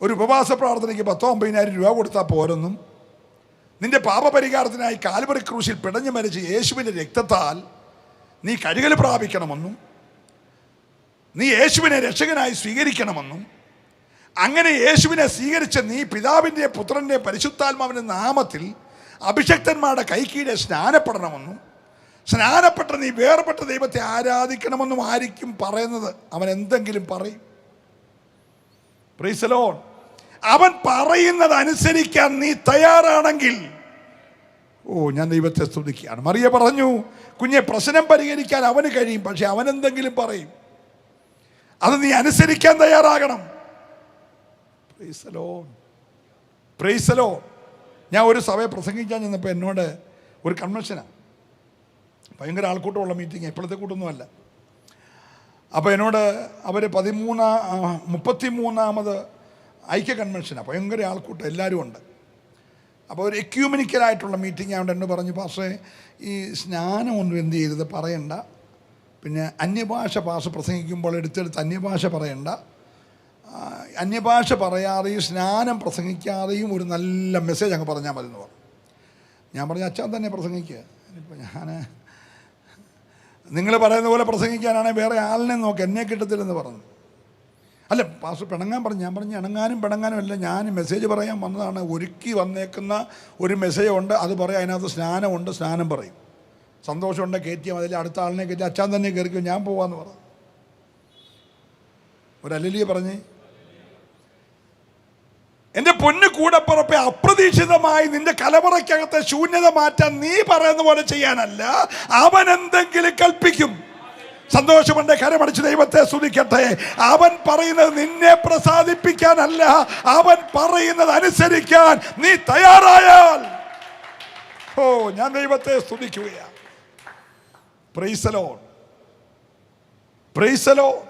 Speaker 1: ഒരു ഉപവാസ പ്രാർത്ഥനയ്ക്ക് 10,000-9,000 രൂപ കൊടുത്താൽ പോരെന്നും, നിന്റെ പാപപരിഹാരത്തിനായി കാൽവറി ക്രൂശിൽ പിടഞ്ഞു മരിച്ച് യേശുവിൻ്റെ രക്തത്താൽ നീ കഴുകൽ പ്രാപിക്കണമെന്നും നീ യേശുവിനെ രക്ഷകനായി സ്വീകരിക്കണമെന്നും അങ്ങനെ യേശുവിനെ സ്വീകരിച്ച നീ പിതാവിൻ്റെ പുത്രൻ്റെ പരിശുദ്ധാത്മാവിൻ്റെ നാമത്തിൽ അഭിഷക്തന്മാരുടെ കൈക്കീഴെ സ്നാനപ്പെടണമെന്നും സ്നാനപ്പെട്ട നീ വേർപെട്ട ദൈവത്തെ ആരാധിക്കണമെന്നും ആയിരിക്കും പറയുന്നത്. അവൻ എന്തെങ്കിലും പറയും. Price the Lord. അവൻ പറയുന്നത് അനുസരിക്കാൻ നീ തയ്യാറാണെങ്കിൽ, ഞാൻ ദൈവത്തെ സ്തുതിക്കുകയാണ്. മറിയ പറഞ്ഞു, കുഞ്ഞെ, പ്രശ്നം പരിഹരിക്കാൻ അവന് കഴിയും, പക്ഷെ അവൻ എന്തെങ്കിലും പറയും. അത് നീ അനുസരിക്കാൻ തയ്യാറാകണം. Price the Lord. Praise the Lord. ഞാൻ ഒരു സഭയെ പ്രസംഗിക്കാൻ ചെന്നപ്പോൾ എന്നോട് ഒരു കൺവെൻഷനാണ്, ഭയങ്കര ആൾക്കൂട്ടമുള്ള മീറ്റിംഗ്, ഇപ്പോഴത്തെ കൂട്ടൊന്നുമല്ല. അപ്പോൾ എന്നോട് അവർ 33ാമത് ഐക്യ കൺവെൻഷനാണ്, ഭയങ്കര ആൾക്കൂട്ടം, എല്ലാവരും ഉണ്ട്. അപ്പോൾ ഒരു എക്യൂമിനിക്കലായിട്ടുള്ള മീറ്റിംഗ് ആയതുകൊണ്ട് എന്നോട് പറഞ്ഞു, പാസ്റ്ററെ ഈ സ്നാനമൊന്നും എന്ത് ചെയ്തത് പറയണ്ട, പിന്നെ അന്യഭാഷ പ്രസംഗിക്കുമ്പോൾ എടുത്തെടുത്ത് അന്യഭാഷ പറയണ്ട, അന്യഭാഷ പറയാതെയും സ്നാനം പ്രസംഗിക്കാതെയും ഒരു നല്ല മെസ്സേജ് അങ്ങ് പറഞ്ഞാൽ മതി എന്ന് പറഞ്ഞു. ഞാൻ പറഞ്ഞു, അച്ഛൻ തന്നെ പ്രസംഗിക്കുക. ഇപ്പോൾ നിങ്ങൾ പറയുന്ന പോലെ പ്രസംഗിക്കാനാണെങ്കിൽ വേറെ ആളിനെ നോക്ക്, എന്നെ കിട്ടത്തില്ലെന്ന് പറഞ്ഞു. അല്ല പാസ്റ്റർ പിണങ്ങാൻ പറഞ്ഞു. ഞാൻ പറഞ്ഞു, ഇണങ്ങാനും പിണങ്ങാനും അല്ല, ഞാൻ മെസ്സേജ് പറയാൻ വന്നതാണ്. ഒരുക്കി വന്നേക്കുന്ന ഒരു മെസ്സേജ് ഉണ്ട്, അത് പറയാം. അതിനകത്ത് സ്നാനമുണ്ട്, സ്നാനം പറയും. സന്തോഷമുണ്ട് കയറ്റിയാൽ അതിൽ അടുത്ത ആളിനെ കയറ്റി അച്ഛൻ തന്നെ കയറിക്കും, ഞാൻ പോവാന്ന് പറഞ്ഞു. ഒരു അല്ലേലൂയ പറഞ്ഞേ. എൻ്റെ പൊന്നു കൂടപ്പുറപ്പെ, അപ്രതീക്ഷിതമായി നിന്റെ കലവറയ്ക്കകത്തെ ശൂന്യത മാറ്റാൻ നീ പറയുന്ന പോലെ ചെയ്യാനല്ല, അവൻ എന്തെങ്കിലും കൽപ്പിക്കും. സന്തോഷമുണ്ട്, കരമടിച്ച് ദൈവത്തെ സ്തുതിക്കട്ടെ. അവൻ പറയുന്നത് നിന്നെ പ്രസാദിപ്പിക്കാനല്ല, അവൻ പറയുന്നത് അനുസരിക്കാൻ നീ തയ്യാറായാൽ, ഞാൻ ദൈവത്തെ സ്തുതിക്കുകയാണ്. Praise the Lord. Praise the Lord.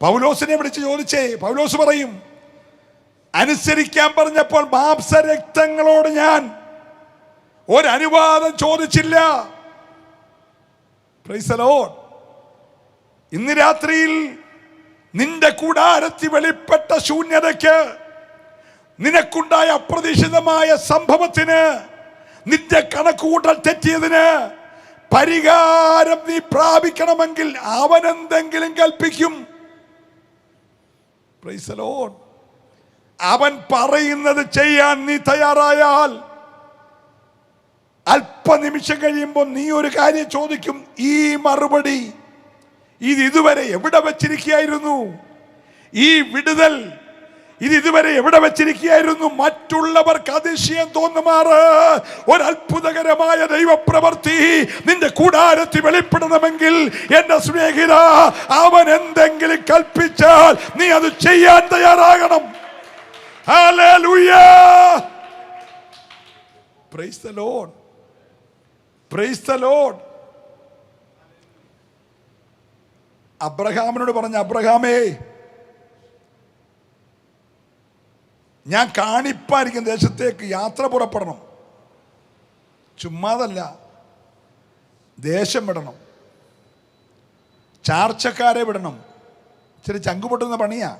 Speaker 1: പൗലോസിനെ വിളിച്ച് ചോദിച്ചേ, പൗലോസ് പറയും, അനുസരിക്കാൻ പറഞ്ഞപ്പോൾ മാംസരക്തങ്ങളോട് ഞാൻ ഒരനുവാദം ചോദിച്ചില്ല. Price the Lord. ഇന്ന് രാത്രിയിൽ നിന്റെ കൂടാരത്തിൽ വെളിപ്പെട്ട ശൂന്യതയ്ക്ക്, നിനക്കുണ്ടായ അപ്രതീക്ഷിതമായ സംഭവത്തിന്, നിന്റെ കണക്കുകൂട്ടൽ തെറ്റിയതിന് പരിഹാരം നീ പ്രാപിക്കണമെങ്കിൽ അവൻ എന്തെങ്കിലും കൽപ്പിക്കും. Price the Lord. അവൻ പറയുന്നത് ചെയ്യാൻ നീ തയ്യാറായാൽ, അല്പനിമിഷം കഴിയുമ്പോൾ നീ ഒരു കാര്യം ചോദിക്കും, ഈ മറുപടി ഇതുവരെ എവിടെ വച്ചിരിക്കുകയായിരുന്നു? ഈ വിടുതൽ ഇതുവരെ എവിടെ വച്ചിരിക്കുകയായിരുന്നു? മറ്റുള്ളവർക്ക് അതിശയം തോന്നുമാറ് ഒരു അത്ഭുതകരമായ ദൈവപ്രവൃത്തി നിന്റെ കൂടാരത്തിൽ വെളിപ്പെടണമെങ്കിൽ എന്റെ സ്നേഹിത, അവൻ എന്തെങ്കിലും കൽപ്പിച്ചാൽ നീ അത് ചെയ്യാൻ തയ്യാറാകണം. Hallelujah. Praise the Lord. Praise the Lord. അബ്രഹാമിനോട് പറഞ്ഞു, അബ്രഹാമേ, ഞാൻ കാണിപ്പായിരിക്കും ദേശത്തേക്ക് യാത്ര പുറപ്പെടണം. ചുമ്മാതല്ല, ദേശം വിടണം, ചാർച്ചക്കാരെ വിടണം. ഇച്ചിരി ചങ്കുപൊട്ടുന്ന പണിയാ.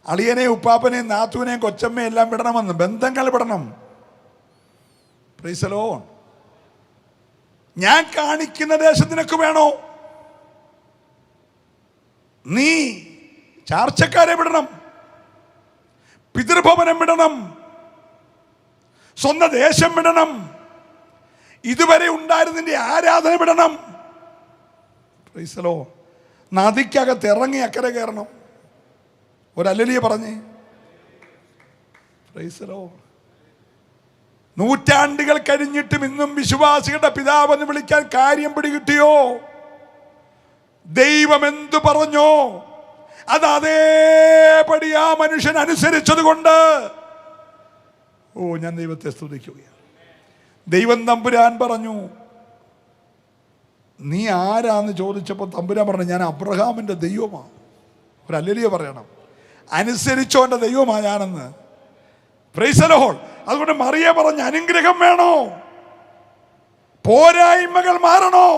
Speaker 1: അളിയനെയും ഉപ്പാപ്പനെയും നാത്തൂനെയും കൊച്ചമ്മയും എല്ലാം വിടണമെന്ന്, ബന്ധങ്ങൾ വിടണം. Price the Lord. ഞാൻ കാണിക്കുന്ന ദേശം നിനക്ക് വേണോ? നീ ചാർച്ചക്കാരെ വിടണം, പിതൃഭവനം വിടണം, സ്വന്തം ദേശം വിടണം, ഇതുവരെ ഉണ്ടായിരുന്നതിന്റെ ആരാധന വിടണം. Price the Lord. നദിക്കകത്ത് ഇറങ്ങി അക്കരെ കയറണം. ഒരല്ലേലൂയ പറഞ്ഞേ. Price the Lord. നൂറ്റാണ്ടുകൾ കഴിഞ്ഞിട്ടും ഇന്നും വിശ്വാസികളുടെ പിതാവെന്ന് വിളിക്കാൻ കാര്യം പിടികിട്ടിയോ? ദൈവം എന്തു പറഞ്ഞോ അത് അതേപടി ആ മനുഷ്യൻ അനുസരിച്ചത് കൊണ്ട്, ഞാൻ ദൈവത്തെ സ്തുതിക്കുകയാണ്. ദൈവം തമ്പുരാൻ പറഞ്ഞു, നീ ആരാന്ന് ചോദിച്ചപ്പോൾ തമ്പുരാൻ പറഞ്ഞു, ഞാൻ അബ്രഹാമിൻ്റെ ദൈവമാണ്. ഒരു ഹല്ലേലൂയ പറയണം. അനുസരിച്ചോൻ്റെ ദൈവമാണ് ഞാനെന്ന്. Price the Lord. അതുകൊണ്ട് മറിയ പറഞ്ഞ അനുഗ്രഹം വേണോ? പോരായ്മകൾ മാറണോ?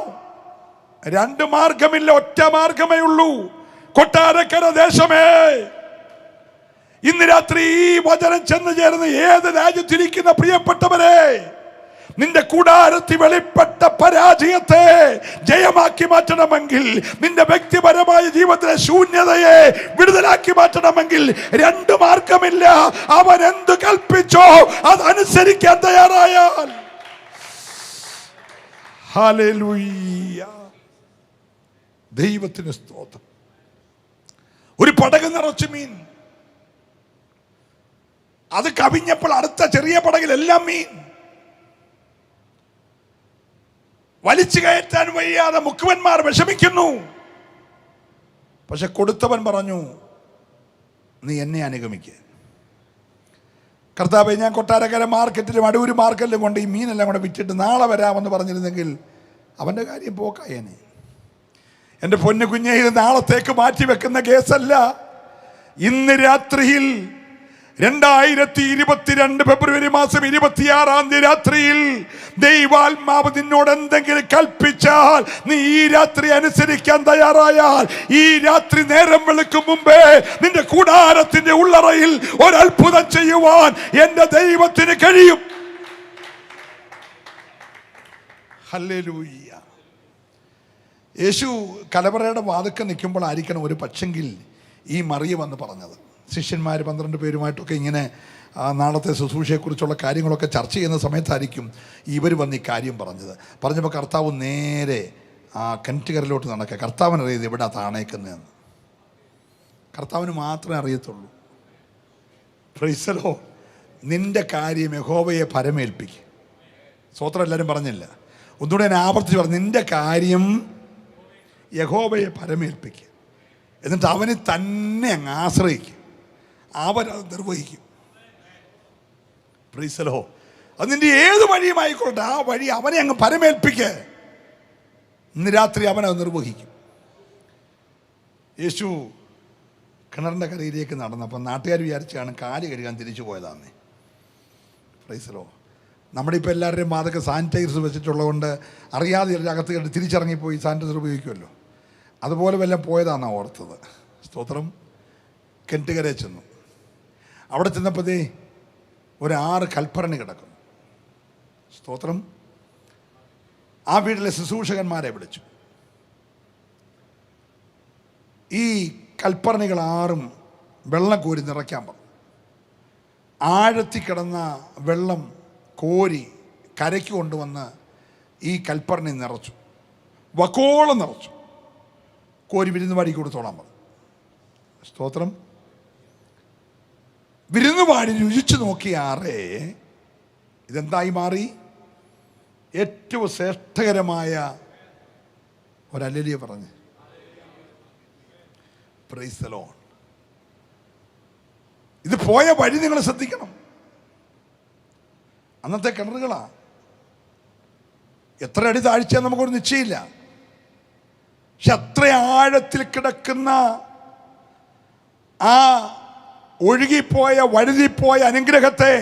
Speaker 1: രണ്ട് മാർഗമില്ല, ഒറ്റ മാർഗമേ ഉള്ളൂ. കൊട്ടാരക്കര ദേശമേ, ഇന്ന് രാത്രി ഈ വചനം ചെന്ന് ചേർന്ന് ഏത് രാജ്യത്തിരിക്കുന്ന പ്രിയപ്പെട്ടവരെ, നിന്റെ കൂടാരത്തിൽ വെളിപ്പെട്ട പരാജയത്തെ ജയമാക്കി മാറ്റണമെങ്കിൽ, നിന്റെ വ്യക്തിപരമായ ജീവിതത്തിലെ ശൂന്യതയെ വിടുതലാക്കി മാറ്റണമെങ്കിൽ രണ്ട് മാർഗമില്ല. അവൻ എന്ത് കൽപ്പിച്ചോ അതനുസരിക്കാൻ തയ്യാറായാൽ. ഹല്ലേലൂയ, ദൈവത്തിന് സ്തോത്രം. ഒരു പടക് നിറച്ച് മീൻ, അത് കവിഞ്ഞപ്പോൾ അടുത്ത ചെറിയ പടകിലെല്ലാം മീൻ. വലിച്ചു കയറ്റാൻ വയ്യാതെ മുക്കുവന്മാർ വിഷമിക്കുന്നു. പക്ഷെ കൊടുത്തവൻ പറഞ്ഞു, നീ എന്നെ അനുഗമിക്കുക. കർത്താവേ, ഞാൻ കൊട്ടാരക്കര മാർക്കറ്റിലും അടൂര് മാർക്കറ്റിലും കൊണ്ട് ഈ മീനെല്ലാം കൂടെ വിറ്റിട്ട് നാളെ വരാമെന്ന് പറഞ്ഞിരുന്നെങ്കിൽ അവൻ്റെ കാര്യം പോക്കായേനെ. എൻ്റെ പൊന്നു കുഞ്ഞെ, ഇത് നാളത്തേക്ക് മാറ്റി വെക്കുന്ന കേസല്ല. ഇന്ന് രാത്രിയിൽ 2022 ഫെബ്രുവരി മാസം 26 രാത്രിയിൽ ദൈവാത്മാവ് നിന്നോട് എന്തെങ്കിലും കൽപ്പിച്ചാൽ, നീ ഈ രാത്രി അനുസരിക്കാൻ തയ്യാറായാൽ, ഈ രാത്രി നേരം വെളുക്കും മുമ്പേ നിന്റെ കൂടാരത്തിന്റെ ഉള്ളറയിൽ ഒരത്ഭുതം ചെയ്യുവാൻ എൻ്റെ ദൈവത്തിന് കഴിയും. ഹല്ലേലൂയ. യേശു കലവറയുടെ വാതുക്കെ നിൽക്കുമ്പോൾ ആയിരിക്കണം ഒരു പക്ഷെങ്കിൽ ഈ മറിയ വന്ന് പറഞ്ഞത്. ശിഷ്യന്മാർ 12 പേരുമായിട്ടൊക്കെ ഇങ്ങനെ നാളത്തെ ശുശ്രൂഷയെക്കുറിച്ചുള്ള കാര്യങ്ങളൊക്കെ ചർച്ച ചെയ്യുന്ന സമയത്തായിരിക്കും ഇവർ വന്ന് ഈ കാര്യം പറഞ്ഞപ്പോൾ കർത്താവ് നേരെ ആ കിണറ്റുകരയിലോട്ട് നടക്കുക. കർത്താവിന് അറിയത് എവിടെ താണേക്കുന്നതെന്ന് കർത്താവിന് മാത്രമേ അറിയത്തുള്ളൂ. Price the Lord. നിന്റെ കാര്യം യഹോവയെ പരമേൽപ്പിക്കുക. സ്വോത്രം എല്ലാവരും പറഞ്ഞില്ല, ഒന്നുകൂടെ ഞാൻ ആവർത്തിച്ച് പറഞ്ഞു, നിന്റെ കാര്യം യഹോവയെ പരമേൽപ്പിക്കുക. എന്നിട്ട് അവന് തന്നെ അങ്ങ് ആശ്രയിക്കുക, അവനത് നിർവഹിക്കും. Price the Lord. അത് നിന്റെ ഏത് വഴിയുമായിക്കോട്ടെ, ആ വഴി അവനെ അങ്ങ് പരമേൽപ്പിക്കുക. ഇന്ന് രാത്രി അവനത് നിർവഹിക്കും. യേശു കിണറിൻ്റെ കരയിലേക്ക് നടന്നപ്പോൾ നാട്ടുകാർ വിചാരിച്ചാണ് കാല് കഴുകാൻ തിരിച്ചു പോയതാന്നേ. Price the Lord. നമ്മുടെ ഇപ്പോൾ എല്ലാവരുടെയും മാതൊക്കെ സാനിറ്റൈസർ വെച്ചിട്ടുള്ളതുകൊണ്ട് അറിയാതെ അകത്ത് കണ്ട് തിരിച്ചിറങ്ങിപ്പോയി സാനിറ്റൈസർ ഉപയോഗിക്കുമല്ലോ. അതുപോലെ വല്ലതും പോയതാണെന്നാണ് ഓർത്തത്. സ്തോത്രം. കിണറ്റുകരയിൽ ചെന്നു. അവിടെ ചെന്നപ്പോഴേ ഒരു 6 കൽപ്പരണി കിടക്കുന്നു. സ്തോത്രം. ആ വീട്ടിലെ ശുശ്രൂഷകന്മാരെ വിളിച്ചു. ഈ കൽപ്പരണികൾ 6 വെള്ളം കോരി നിറയ്ക്കാൻ പറഞ്ഞു. ആഴത്തിൽ കിടന്ന വെള്ളം കോരി കരയ്ക്ക് കൊണ്ടുവന്ന് ഈ കൽപ്പരണി നിറച്ചു, വക്കോളം നിറച്ചു. കോരി വിരുന്നുപാടി കൊടുത്തോളാൻ പറഞ്ഞു. സ്തോത്രം. വിരുന്നുപാടി രുചിച്ചു നോക്കിയാറേ ഇതെന്തായി മാറി? ഏറ്റവും ശ്രേഷ്ഠകരമായ ഒരല്ലേലിയ പറഞ്ഞ്. Price the Lord. ഇത് പോയ വഴി നിങ്ങൾ ശ്രദ്ധിക്കണം. അന്നത്തെ കിണറുകളാ. എത്ര അടി താഴ്ച നമുക്കൊരു നിശ്ചയമില്ല. പക്ഷെ അത്ര ആഴത്തിൽ കിടക്കുന്ന ആ ഒഴുകിപ്പോയ വഴുതിപ്പോയ അനുഗ്രഹത്തെ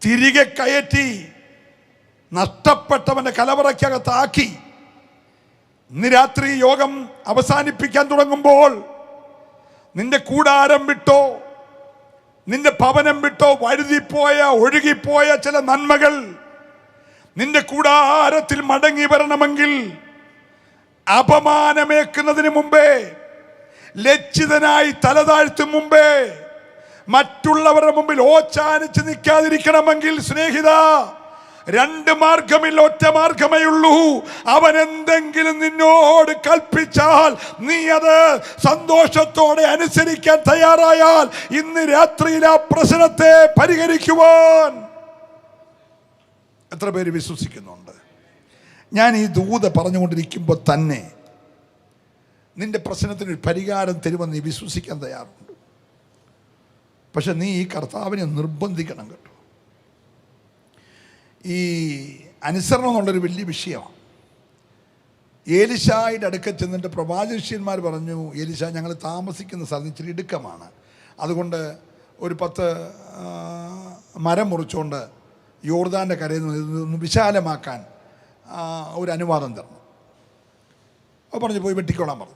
Speaker 1: തിരികെ കയറ്റി നഷ്ടപ്പെട്ടവന്റെ കലവറയ്ക്കകത്താക്കി. ഇന്ന് രാത്രി യോഗം അവസാനിപ്പിക്കാൻ തുടങ്ങുമ്പോൾ നിന്റെ കൂടാരം വിട്ടോ, നിന്റെ ഭവനം വിട്ടോ വഴുതിപ്പോയ ഒഴുകിപ്പോയ ചില നന്മകൾ നിന്റെ കൂടാരത്തിൽ മടങ്ങി വരണമെങ്കിൽ, അപമാനമേക്കുന്നതിന് മുമ്പേ, ലജ്ജിതനായി തലതാഴ്ത്തും മുമ്പേ, മറ്റുള്ളവരുടെ മുമ്പിൽ ഓച്ചാനിച്ച് നിൽക്കാതിരിക്കണമെങ്കിൽ, സ്നേഹിത, 2 മാർഗമില്ല, ഒറ്റ മാർഗമേ ഉള്ളൂ. അവൻ എന്തെങ്കിലും നിന്നോട് കൽപ്പിച്ചാൽ നീ അത് സന്തോഷത്തോടെ അനുസരിക്കാൻ തയ്യാറായാൽ ഇന്ന് രാത്രിയിൽ ആ പ്രശ്നത്തെ പരിഹരിക്കുവാൻ എത്ര പേര് വിശ്വസിക്കുന്നുണ്ട്? ഞാൻ ഈ ദൂത പറഞ്ഞുകൊണ്ടിരിക്കുമ്പോൾ തന്നെ നിന്റെ പ്രശ്നത്തിന് ഒരു പരിഹാരം തരുമെന്ന് നീ വിശ്വസിക്കാൻ തയ്യാറുണ്ട്. പക്ഷെ നീ ഈ കർത്താവിനെ നിർബന്ധിക്കണം കേട്ടോ. ഈ അനുസരണം എന്നുള്ളൊരു വലിയ വിഷയമാണ്. ഏലിശായുടെ അടുക്കൽ ചെന്നിട്ട് പ്രവാചകന്മാർ പറഞ്ഞു, ഏലിശ, ഞങ്ങൾ താമസിക്കുന്ന സ്ഥലം ഇച്ചിരി ഇടുക്കമാണ്, അതുകൊണ്ട് ഒരു 10 മരം മുറിച്ചുകൊണ്ട് യോർദാൻ്റെ കരയിൽ നിന്ന് വിശാലമാക്കാൻ ഒരു അനുവാദം തരണം. അപ്പോൾ പറഞ്ഞു, പോയി വെട്ടിക്കോളാൻ പറഞ്ഞു.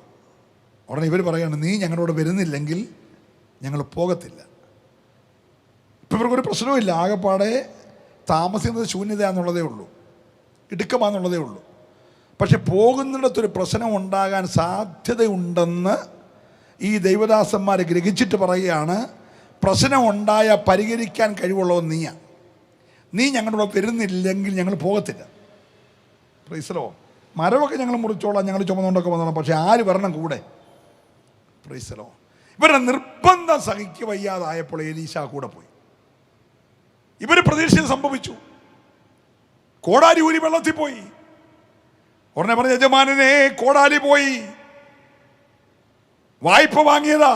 Speaker 1: ഉടനെ ഇവർ പറയുകയാണ്, നീ ഞങ്ങളോട് വരുന്നില്ലെങ്കിൽ ഞങ്ങൾ പോകത്തില്ല. ഇപ്പം ഇവർക്കൊരു പ്രശ്നവുമില്ല. ആകെപ്പാടെ താമസിക്കുന്നത് ശൂന്യതയാണെന്നുള്ളതേ ഉള്ളൂ, ഇടുക്കമാണെന്നുള്ളതേ ഉള്ളൂ. പക്ഷെ പോകുന്നിടത്തൊരു പ്രശ്നം ഉണ്ടാകാൻ സാധ്യതയുണ്ടെന്ന് ഈ ദൈവദാസന്മാർ ഗ്രഹിച്ചിട്ട് പറയുകയാണ്, പ്രശ്നം ഉണ്ടായാൽ പരിഹരിക്കാൻ കഴിവുള്ളവൻ നീയാ. നീ ഞങ്ങളുടെ വരുന്നില്ലെങ്കിൽ ഞങ്ങൾ പോകത്തില്ല. പ്രൈസലോ. മരമൊക്കെ ഞങ്ങൾ മുറിച്ചോളാം, ഞങ്ങൾ ചുമന്നുകൊണ്ടൊക്കെ വന്നോളാം, പക്ഷെ ആര് വരണം കൂടെ? പ്രൈസലോ. ഇവരുടെ നിർബന്ധം സഹിക്ക് വയ്യാതായപ്പോൾ എലീശ കൂടെ പോയി. ഇവർ പ്രതീക്ഷിച്ച് സംഭവിച്ചു. കോടാലി ഊരി വെള്ളത്തിൽ പോയി. ഉടനെ പറഞ്ഞ, യജമാനനെ കോടാലി പോയി, വായ്പ വാങ്ങിയതാ.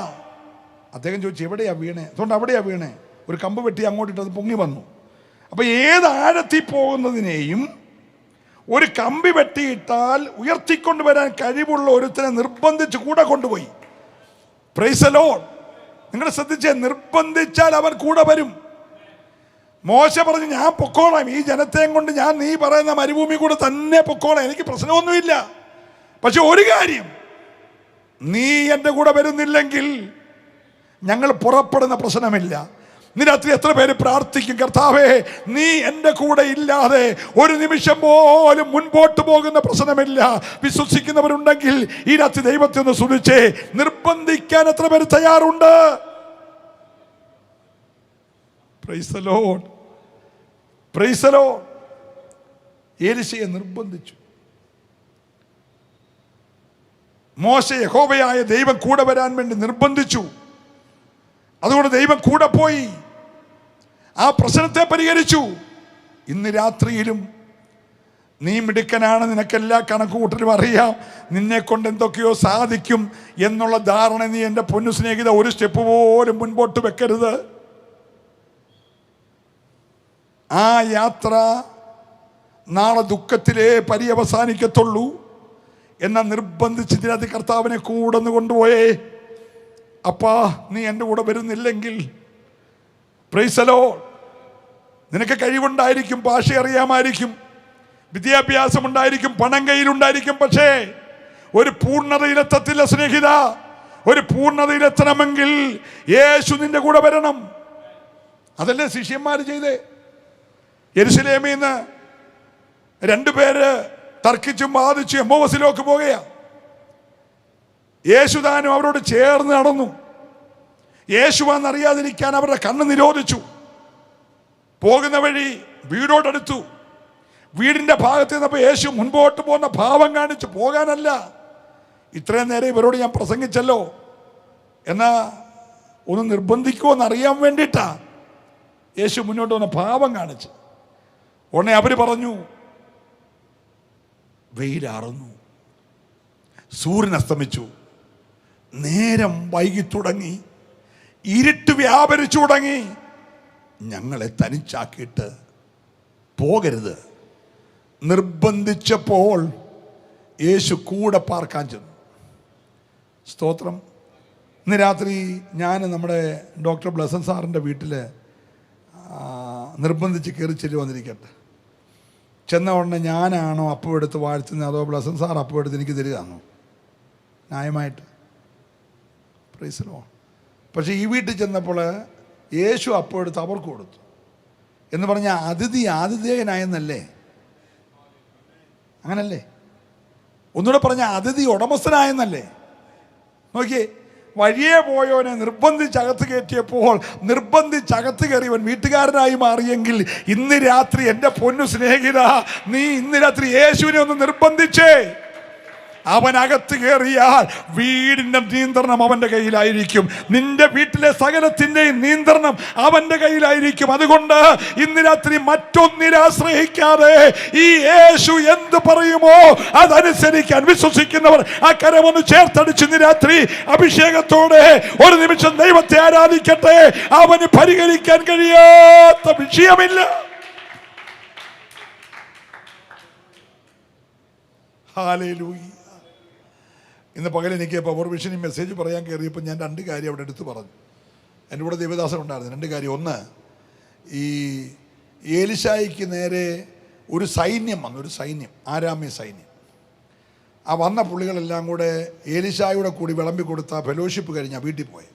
Speaker 1: അദ്ദേഹം ചോദിച്ചു, എവിടെയാ വീണേ? അതുകൊണ്ട് അവിടെയാ വീണേ. ഒരു കമ്പ് വെട്ടി അങ്ങോട്ടിട്ട് അത് പൊങ്ങി വന്നു. അപ്പൊ ഏത് ആഴത്തിൽ പോകുന്നതിനെയും ഒരു കമ്പി വെട്ടിയിട്ടാൽ ഉയർത്തിക്കൊണ്ടുവരാൻ കഴിവുള്ള ഒരുത്തനെ നിർബന്ധിച്ച് കൂടെ കൊണ്ടുപോയി. Price the Lord. നിങ്ങൾ ശ്രദ്ധിച്ചേ, നിർബന്ധിച്ചാൽ അവൻ കൂടെ വരും. മോശ പറഞ്ഞു, ഞാൻ പൊക്കോളാം, ഈ ജനത്തെയും കൊണ്ട് ഞാൻ നീ പറയുന്ന മരുഭൂമി കൂടെ തന്നെ പൊക്കോളാം, എനിക്ക് പ്രശ്നമൊന്നുമില്ല. പക്ഷെ ഒരു കാര്യം, നീ എൻ്റെ കൂടെ വരുന്നില്ലെങ്കിൽ ഞങ്ങൾ പുറപ്പെടുന്ന പ്രശ്നമില്ല. ഇന്ന് രാത്രി എത്ര പേര് പ്രാർത്ഥിക്കും, കർത്താവേ നീ എൻ്റെ കൂടെ ഇല്ലാതെ ഒരു നിമിഷം പോലും മുൻപോട്ട് പോകുന്ന പ്രശ്നമില്ല. വിശ്വസിക്കുന്നവരുണ്ടെങ്കിൽ ഈ രാത്രി ദൈവത്തെ ഒന്ന് സ്തുതിച്ചേ. നിർബന്ധിക്കാൻ എത്ര പേര് തയ്യാറുണ്ട്? Praise the Lord, praise the Lord. എലീശയെ നിർബന്ധിച്ചു. മോശ യഹോവയായ ദൈവം കൂടെ വരാൻ വേണ്ടി നിർബന്ധിച്ചു. അതുകൊണ്ട് ദൈവം കൂടെ പോയി ആ പ്രശ്നത്തെ പരിഹരിച്ചു. ഇന്ന് രാത്രിയിലും നീ മിടുക്കനാണ്, നിനക്കെല്ലാ കണക്കുകൂട്ടലും അറിയാം, നിന്നെ കൊണ്ട് എന്തൊക്കെയോ സാധിക്കും എന്നുള്ള ധാരണ നീ എൻ്റെ പൊന്നു സ്നേഹിത ഒരു സ്റ്റെപ്പ് പോലും മുൻപോട്ട് വെക്കരുത്. ആ യാത്ര നാളെ ദുഃഖത്തിലേ പര്യവസാനിക്കത്തുള്ളൂ. എന്നാൽ നിർബന്ധിച്ച് ഇതിനകത്ത് കർത്താവിനെ കൂടെ ഒന്ന് കൊണ്ടുപോയേ. അപ്പാ നീ എൻ്റെ കൂടെ വരുന്നില്ലെങ്കിൽ, പ്രൈസ് ദി ലോർഡ്, നിനക്ക് കഴിവുണ്ടായിരിക്കും, ഭാഷ അറിയാമായിരിക്കും, വിദ്യാഭ്യാസം ഉണ്ടായിരിക്കും, പണം കയ്യിലുണ്ടായിരിക്കും, പക്ഷേ ഒരു പൂർണ്ണതയിലെത്തത്തില്ല സ്നേഹിത. ഒരു പൂർണ്ണതയിലെത്തണമെങ്കിൽ യേശു നിന്റെ കൂടെ വരണം. അതല്ലേ ശിഷ്യന്മാർ ചെയ്തേ. യെരുശലേമിൽ നിന്ന് രണ്ടുപേര് തർക്കിച്ചും വാദിച്ചും എമ്മോസിലേക്ക് പോകുകയാ. യേശുദാനും അവരോട് ചേർന്ന് നടന്നു. യേശുവാന്നറിയാതിരിക്കാൻ അവരുടെ കണ്ണ് നിരോധിച്ചു. പോകുന്ന വഴി വീടോടടുത്തു. വീടിന്റെ ഭാഗത്ത് നിന്നപ്പോൾ യേശു മുൻപോട്ട് പോകുന്ന ഭാവം കാണിച്ചു പോകാനല്ല. ഇത്രയും നേരം ഇവരോട് ഞാൻ പ്രസംഗിച്ചല്ലോ, എന്നാ ഒന്ന് നിർബന്ധിക്കുമോ എന്നറിയാൻ വേണ്ടിയിട്ടാ യേശു മുന്നോട്ട് വന്ന ഭാവം കാണിച്ചു. ഉടനെ അവര് പറഞ്ഞു, വെയിലാറുന്നു, സൂര്യൻ അസ്തമിച്ചു, നേരം വൈകി തുടങ്ങി, ഇരുട്ട് വ്യാപരിച്ചു തുടങ്ങി, ഞങ്ങളെ തനിച്ചാക്കിയിട്ട് പോകരുത്. നിർബന്ധിച്ചപ്പോൾ യേശു കൂടെ പാർക്കാൻ ചെന്നു. സ്തോത്രം. ഇന്ന് രാത്രി ഞാൻ നമ്മുടെ ഡോക്ടർ ബ്ലസൻ സാറിൻ്റെ വീട്ടിൽ നിർബന്ധിച്ച് കയറി ചെല്ലുവന്നിരിക്കട്ടെ. ചെന്ന ഉടനെ ഞാനാണോ അപ്പം എടുത്ത് വാഴ്ത്തുന്നത്, അതോ ബ്ലസൻ സാർ അപ്പം എടുത്ത് എനിക്ക് തരികയാണോ? ന്യായമായിട്ട്. Praise the Lord. പക്ഷേ ഈ വീട്ടിൽ ചെന്നപ്പോൾ യേശു അപ്പം എടുത്ത് അവർക്ക് കൊടുത്തു എന്ന് പറഞ്ഞാൽ അതിഥി ആതിഥേയനായെന്നല്ലേ? അങ്ങനല്ലേ? ഒന്നുകൂടെ പറഞ്ഞാൽ അതിഥി ഉടമസ്ഥനായെന്നല്ലേ? നോക്കിയേ, വഴിയെ പോയവനെ നിർബന്ധിച്ചകത്ത് കയറ്റിയപ്പോൾ നിർബന്ധിച്ചകത്ത് കയറിയവൻ വീട്ടുകാരനായി മാറിയെങ്കിൽ ഇന്ന് രാത്രി എൻ്റെ പൊന്നു സ്നേഹിത, നീ ഇന്ന് രാത്രി യേശുവിനെ ഒന്ന് നിർബന്ധിച്ചേ. അവനകത്ത് കയറിയാൽ വീടിൻ്റെ നിയന്ത്രണം അവൻ്റെ കയ്യിലായിരിക്കും. നിന്റെ വീട്ടിലെ സകലത്തിൻ്റെയും നിയന്ത്രണം അവൻ്റെ കയ്യിലായിരിക്കും. അതുകൊണ്ട് ഇന്ന് രാത്രി മറ്റൊന്നിനെ ആശ്രയിക്കാതെ ഈ യേശു എന്ത് പറയുമോ അതനുസരിക്കാൻ വിശ്വസിക്കുന്നവർ ആ കരമൊന്ന് ചേർത്തടിച്ച് ഇന്ന് രാത്രി അഭിഷേകത്തോടെ ഒരു നിമിഷം ദൈവത്തെ ആരാധിക്കട്ടെ. അവന് പരിഹരിക്കാൻ കഴിയാത്ത വിഷയമില്ല. ഹല്ലേലൂയ. ഇന്ന് പകൽ എനിക്ക് പവർ വിഷനിൽ മെസ്സേജ് പറയാൻ കയറിയപ്പോൾ ഞാൻ രണ്ട് കാര്യം അവിടെ എടുത്തു പറഞ്ഞു. എൻ്റെ കൂടെ ദേവദാസൻ ഉണ്ടായിരുന്നു. രണ്ട് കാര്യം. ഒന്ന്, ഈ ഏലിശായിക്ക് നേരെ ഒരു സൈന്യം വന്നു, ഒരു സൈന്യം, ആരാമ്യ സൈന്യം. ആ വന്ന പുള്ളികളെല്ലാം കൂടെ ഏലിശായുടെ കൂടി വിളമ്പി കൊടുത്ത ഫെലോഷിപ്പ് കഴിഞ്ഞാൽ വീട്ടിൽ പോയി.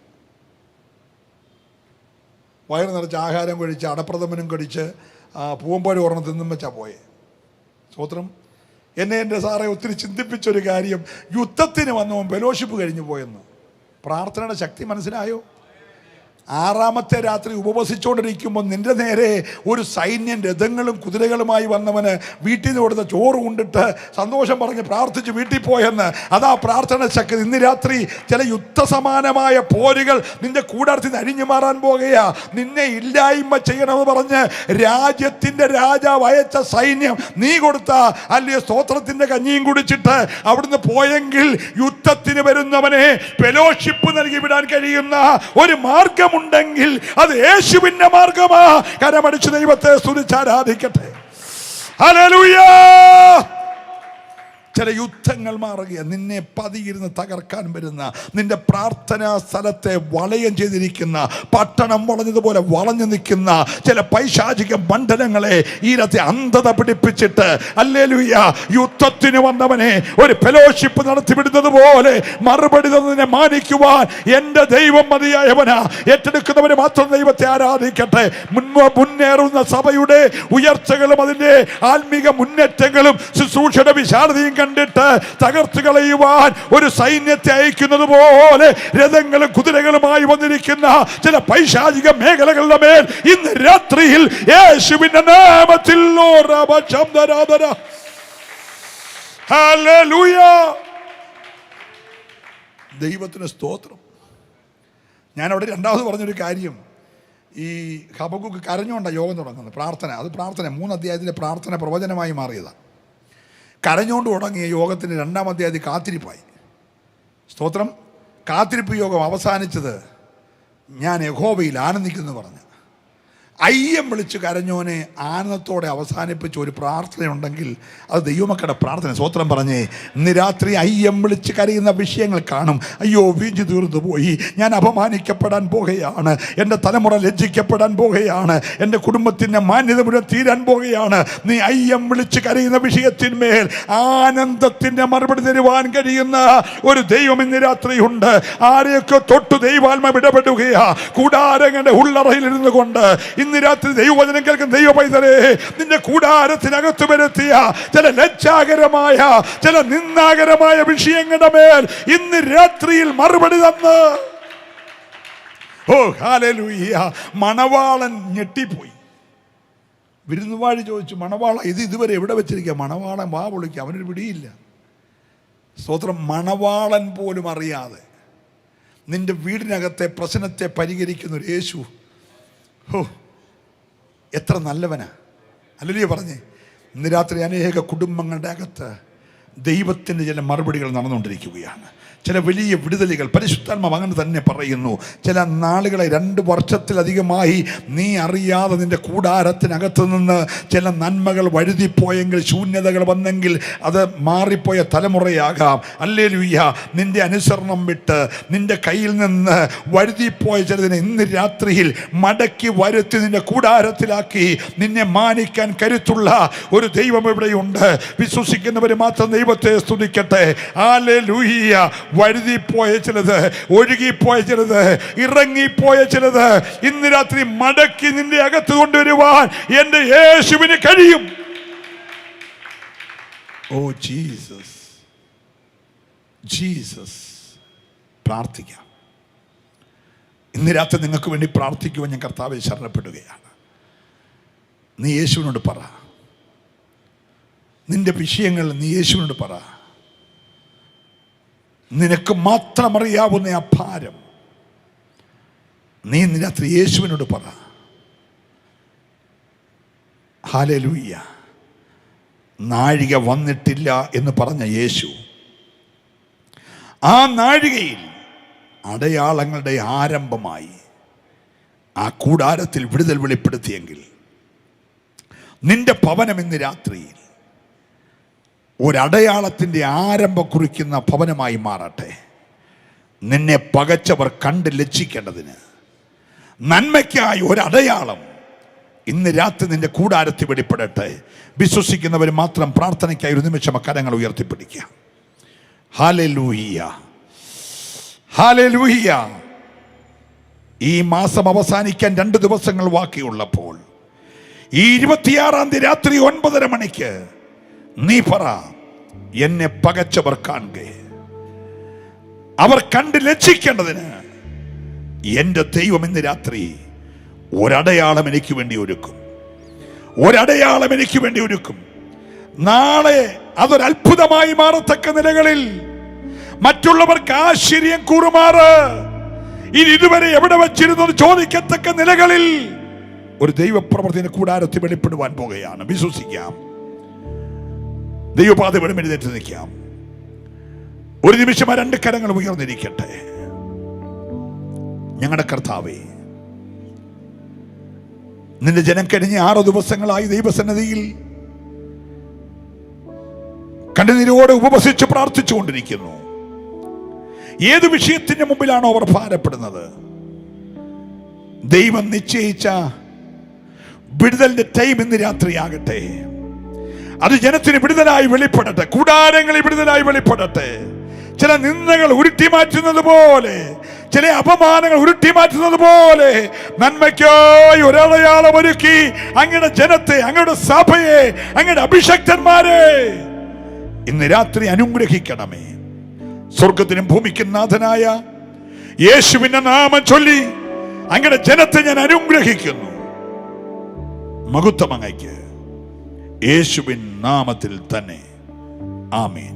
Speaker 1: വയറ് നിറച്ച് ആഹാരം കഴിച്ച് അടപ്രഥമനും കഴിച്ച് പൂവമ്പോഴ് ഓർമ്മ തിന്നും വെച്ചാൽ പോയെ. സ്തോത്രം. എന്നെ എൻ്റെ സാറെ ഒത്തിരി ചിന്തിപ്പിച്ചൊരു കാര്യം, യുദ്ധത്തിന് വന്നവൻ ഫെലോഷിപ്പ് കഴിഞ്ഞു പോയെന്ന്. പ്രാർത്ഥനയുടെ ശക്തി മനസ്സിലായോ? ആറാമത്തെ രാത്രി ഉപവസിച്ചുകൊണ്ടിരിക്കുമ്പോൾ നിന്റെ നേരെ ഒരു സൈന്യം രഥങ്ങളും കുതിരകളുമായി വന്നവന് വീട്ടിൽ നിന്ന് കൊടുത്ത ചോറ് കൊണ്ടിട്ട് സന്തോഷം പറഞ്ഞ് പ്രാർത്ഥിച്ച് വീട്ടിൽ പോയെന്ന്. അതാ പ്രാർത്ഥന ശക്തി. ഇന്ന് രാത്രി ചില യുദ്ധസമാനമായ പോരുകൾ നിന്റെ കൂടാരത്തിൽ നിന്ന് അരിഞ്ഞു മാറാൻ പോകുകയാ. നിന്നെ ഇല്ലായ്മ ചെയ്യണമെന്ന് പറഞ്ഞ് രാജ്യത്തിൻ്റെ രാജാവ് അയച്ച സൈന്യം നീ കൊടുത്ത അല്ലയോ സ്തോത്രത്തിൻ്റെ കഞ്ഞിയും കുടിച്ചിട്ട് അവിടുന്ന് പോയെങ്കിൽ യുദ്ധത്തിന് വരുന്നവനെ ഫെലോഷിപ്പ് നൽകി വിടാൻ കഴിയുന്ന ഒരു മാർഗം ഉണ്ടെങ്കിൽ അത് യേശുവിന്റെ മാർഗമാ. കരമടിച്ച് ദൈവത്തെ സ്തുതിച്ച് ആരാധിക്കട്ടെ. ഹല്ലേലൂയ. ചില യുദ്ധങ്ങൾ മാറുക. നിന്നെ പതിയിരുന്ന് തകർക്കാൻ വരുന്ന, നിന്റെ പ്രാർത്ഥനാ സ്ഥലത്തെ വളയം ചെയ്തിരിക്കുന്ന, പട്ടണം വളഞ്ഞതുപോലെ വളഞ്ഞു നിൽക്കുന്ന ചില പൈശാചിക മണ്ഡലങ്ങളെ ഈ രാത്രി അന്ധത പിടിപ്പിച്ചിട്ട് ഹല്ലേലൂയ യുദ്ധത്തിന് വന്നവനെ ഒരു ഫെലോഷിപ്പ് നടത്തിവിടുന്നത് പോലെ മറുപടി തന്നതിനെ മാനിക്കുവാൻ എൻ്റെ ദൈവം മതിയായവനാ. ഏറ്റെടുക്കുന്നവന് മാത്രം ദൈവത്തെ ആരാധിക്കട്ടെ. മുന്നേറുന്ന സഭയുടെ ഉയർച്ചകളും അതിൻ്റെ ആത്മീക മുന്നേറ്റങ്ങളും ശുശ്രൂഷയുടെ വിശാലതയും കണ്ടിട്ട് തകർത്ത് കളയുവാൻ ഒരു സൈന്യത്തെ അയക്കുന്നത് പോലെ രഥങ്ങളും കുതിരകളുമായി വന്നിരിക്കുന്ന ചില പൈശാചിക മേഖലകളുടെ മേൽ ഇന്ന് രാത്രിയിൽ യേശുവിന്റെ നാമത്തിൽ ഹല്ലേലൂയ. ദൈവത്തിന് സ്തോത്രം. ഞാൻ അവിടെ രണ്ടാമത് പറഞ്ഞൊരു കാര്യം, ഈ ഹബക്കൂക്ക് കരഞ്ഞുകൊണ്ടാണ് യോഗം തുടങ്ങുന്നത്. പ്രാർത്ഥന, അത് പ്രാർത്ഥന 3 അധ്യായത്തിലെ പ്രാർത്ഥന പ്രവചനമായി മാറിയതാണ്. കരഞ്ഞുകൊണ്ട് തുടങ്ങിയ യോഗത്തിന് 2-ാം അധ്യായത്തിൽ കാത്തിരിപ്പായി. സ്തോത്രം. കാത്തിരിപ്പ് യോഗം അവസാനിച്ചത് ഞാൻ യഹോവയിൽ ആനന്ദിക്കുന്നു പറഞ്ഞു. അയ്യം വിളിച്ച് കരഞ്ഞോനെ ആനന്ദത്തോടെ അവസാനിപ്പിച്ച ഒരു പ്രാർത്ഥനയുണ്ടെങ്കിൽ അത് ദൈവമക്കളുടെ പ്രാർത്ഥന. സ്തോത്രം പറഞ്ഞേ. ഇന്ന് രാത്രി അയ്യം വിളിച്ച് കരയുന്ന വിഷയങ്ങൾ കാണും. അയ്യോ വീഞ്ഞു തീർന്നു പോയി, ഞാൻ അപമാനിക്കപ്പെടാൻ പോകുകയാണ്, എൻ്റെ തലമുറ ലജ്ജിക്കപ്പെടാൻ പോകുകയാണ്, എൻ്റെ കുടുംബത്തിൻ്റെ മാന്യത മുഴുവൻ തീരാൻ പോകുകയാണ്. നീ അയ്യം വിളിച്ച് കരയുന്ന വിഷയത്തിന്മേൽ ആനന്ദത്തിൻ്റെ മറുപടി തരുവാൻ കഴിയുന്ന ഒരു ദൈവം ഇന്ന് രാത്രിയുണ്ട്. ആരെയൊക്കെ തൊട്ടു ദൈവാത്മ ഇടപെടുകയാ. കൂടാരങ്ങളുടെ ഉള്ളറയിലിരുന്നു കൊണ്ട് ഇന്ന് രാത്രി ദൈവവചനം കേൾക്കുന്ന ദൈവ പൈതലേ, നിന്റെ കൂടാരത്തിനകത്ത് വരുത്തിയ ചില ലജ്ജാകരമായ, ചില നിന്ദാകരമായ വിഷയങ്ങളുടെ മേൽ ഇന്ന് രാത്രിയിൽ മറുപടി തന്ന് ഹല്ലേലൂയ. മണവാളൻ ഞെട്ടിപ്പോയി. വിരുന്നുവാഴി ചോദിച്ചു, മണവാള ഇതുവരെ എവിടെ വെച്ചിരിക്കുക? മണവാളൻ വാ വിളിക്കുക, അവനൊരു പിടിയില്ല. സ്തോത്രം. മണവാളൻ പോലും അറിയാതെ നിന്റെ വീടിനകത്തെ പ്രശ്നത്തെ പരിഹരിക്കുന്ന ഒരു യേശു എത്ര നല്ലവനാ. ഹല്ലേലൂയ പറഞ്ഞേ. ഇന്ന് രാത്രി അനേക കുടുംബങ്ങളുടെ അകത്ത് ദൈവത്തിൻ്റെ ചില മറുപടികൾ നടന്നുകൊണ്ടിരിക്കുകയാണ്. ചില വലിയ വിടുതലുകൾ പരിശുദ്ധാത്മാവ് അങ്ങനെ തന്നെ പറയുന്നു. ചില നാളുകളെ 2 വർഷത്തിലധികമായി നീ അറിയാതെ നിന്റെ കൂടാരത്തിനകത്ത് നിന്ന് ചില നന്മകൾ വഴുതിപ്പോയെങ്കിൽ, ശൂന്യതകൾ വന്നെങ്കിൽ അത് മാറിപ്പോയ തലമുറയാകാം. ഹല്ലേലൂയ. നിന്റെ അനുസരണം വിട്ട് നിന്റെ കയ്യിൽ നിന്ന് വഴുതിപ്പോയ ചിലതിനെ ഇന്ന് രാത്രിയിൽ മടക്കി വരുത്തി നിന്റെ കൂടാരത്തിലാക്കി നിന്നെ മാനിക്കാൻ കരുത്തുള്ള ഒരു ദൈവം ഇവിടെയുണ്ട്. വിശ്വസിക്കുന്നവർ മാത്രം ദൈവത്തെ സ്തുതിക്കട്ടെ. ഹല്ലേലൂയ. വഴുതിപ്പോയ ചിലത്, ഒഴുകിപ്പോയ ചിലത്, ഇറങ്ങിപ്പോയ ചിലത് ഇന്ന് രാത്രി മടക്കി നിന്റെ അകത്ത് കൊണ്ടുവരുവാൻ എൻ്റെ യേശുവിന് കഴിയും. Oh Jesus, Jesus. പ്രാർത്ഥിക്കാം. ഇന്ന് രാത്രി നിങ്ങൾക്ക് വേണ്ടി പ്രാർത്ഥിക്കുവാൻ ഞാൻ കർത്താവെ ശരണപ്പെടുകയാണ്. നീ യേശുവിനോട് പറ. നിന്റെ വിഷയങ്ങൾ നീ യേശുവിനോട് പറ. നിനക്ക് മാത്രം അറിയാവുന്ന ആ ഭാരം നീ ഇന്ന് രാത്രി യേശുവിനോട് പറ. ഹല്ലേലൂയ. നാഴിക വന്നിട്ടില്ല എന്ന് പറഞ്ഞ യേശു ആ നാഴികയിൽ അടയാളങ്ങളുടെ ആരംഭമായി ആ കൂടാരത്തിൽ വിടുതൽ വെളിപ്പെടുത്തിയെങ്കിൽ നിന്റെ ഭവനം ഇന്ന് രാത്രിയിൽ ഒരടയാളത്തിൻ്റെ ആരംഭം കുറിക്കുന്ന ഭവനമായി മാറട്ടെ. നിന്നെ പകച്ചവർ കണ്ട് ലജ്ജിക്കേണ്ടതിന് നന്മയ്ക്കായി ഒരടയാളം ഇന്ന് രാത്രി നിന്റെ കൂടാരത്തിൽ വെളിപ്പെടട്ടെ. വിശ്വസിക്കുന്നവർ മാത്രം പ്രാർത്ഥനയ്ക്കായി ഒരു നിമിഷം കരങ്ങൾ ഉയർത്തിപ്പിടിക്കുക. Hallelujah, hallelujah. ഈ മാസം അവസാനിക്കാൻ 2 ദിവസങ്ങൾ ബാക്കിയുള്ളപ്പോൾ ഈ 26-ാം തീയതി രാത്രി 9:30 മണിക്ക് നീ പറ, എന്നെ പകച്ചവർ കാണുക, അവർ കണ്ട് ലജ്ജിക്കേണ്ടതിന് എൻ്റെ ദൈവം ഇന്ന് രാത്രി ഒരടയാളം എനിക്ക് വേണ്ടി ഒരുക്കും. ഒരടയാളം എനിക്ക് വേണ്ടി ഒരുക്കും. നാളെ അതൊരത്ഭുതമായി മാറത്തക്ക നിലകളിൽ മറ്റുള്ളവർക്ക് ആശ്ചര്യം കൂറുമാറ് ഇനി ഇതുവരെ എവിടെ വച്ചിരുന്നു ചോദിക്കത്തക്ക നിലകളിൽ ഒരു ദൈവപ്രവർത്തിയുടെ കൂടാരത്തിൽ വെളിപ്പെടുവാൻ പോകുകയാണ്. വിശ്വസിക്കാം. ദൈവപാത വെളിമെഴുന്നേറ്റ് നിൽക്കാം. ഒരു നിമിഷം 2 കരങ്ങൾ ഉയർന്നിരിക്കട്ടെ. ഞങ്ങളുടെ കർത്താവേ, നിന്റെ ജനം കഴിഞ്ഞ 6 ദിവസങ്ങളായി ദൈവസന്നിധിയിൽ കണ്ണുനീരോടെ ഉപവസിച്ച് പ്രാർത്ഥിച്ചു കൊണ്ടിരിക്കുന്നു. ഏത് വിഷയത്തിന്റെ മുമ്പിലാണോ അവർ ഭാരപ്പെടുന്നത്, ദൈവം നിശ്ചയിച്ച വിടുതലിന്റെ ടൈം ഇന്ന് രാത്രിയാകട്ടെ. അത് ജനത്തിന് വിടുതലായി വെളിപ്പെടട്ടെ. കൂടാരങ്ങളിൽ വിടുതലായി വെളിപ്പെടട്ടെ. ചില നിന്ദകൾ ഉരുട്ടി മാറ്റുന്നത് പോലെ, ചില അപമാനങ്ങൾ ഉരുട്ടി മാറ്റുന്നത് പോലെ നന്മയ്ക്കായി ഒരടയാളം ഒരുക്കി അങ്ങയുടെ ജനത്തെ, അങ്ങയുടെ സഭയെ, അങ്ങയുടെ അഭിഷക്തന്മാരെ ഇന്ന് രാത്രി അനുഗ്രഹിക്കണമേ. സ്വർഗത്തിനും ഭൂമിക്കും നാഥനായ യേശുവിന്റെ നാമം ചൊല്ലി അങ്ങയുടെ ജനത്തെ ഞാൻ അനുഗ്രഹിക്കുന്നു. മഹത്വം അങ്ങയ്ക്ക്, യേശുവിൻ നാമത്തിൽ തന്നെ. ആമേൻ.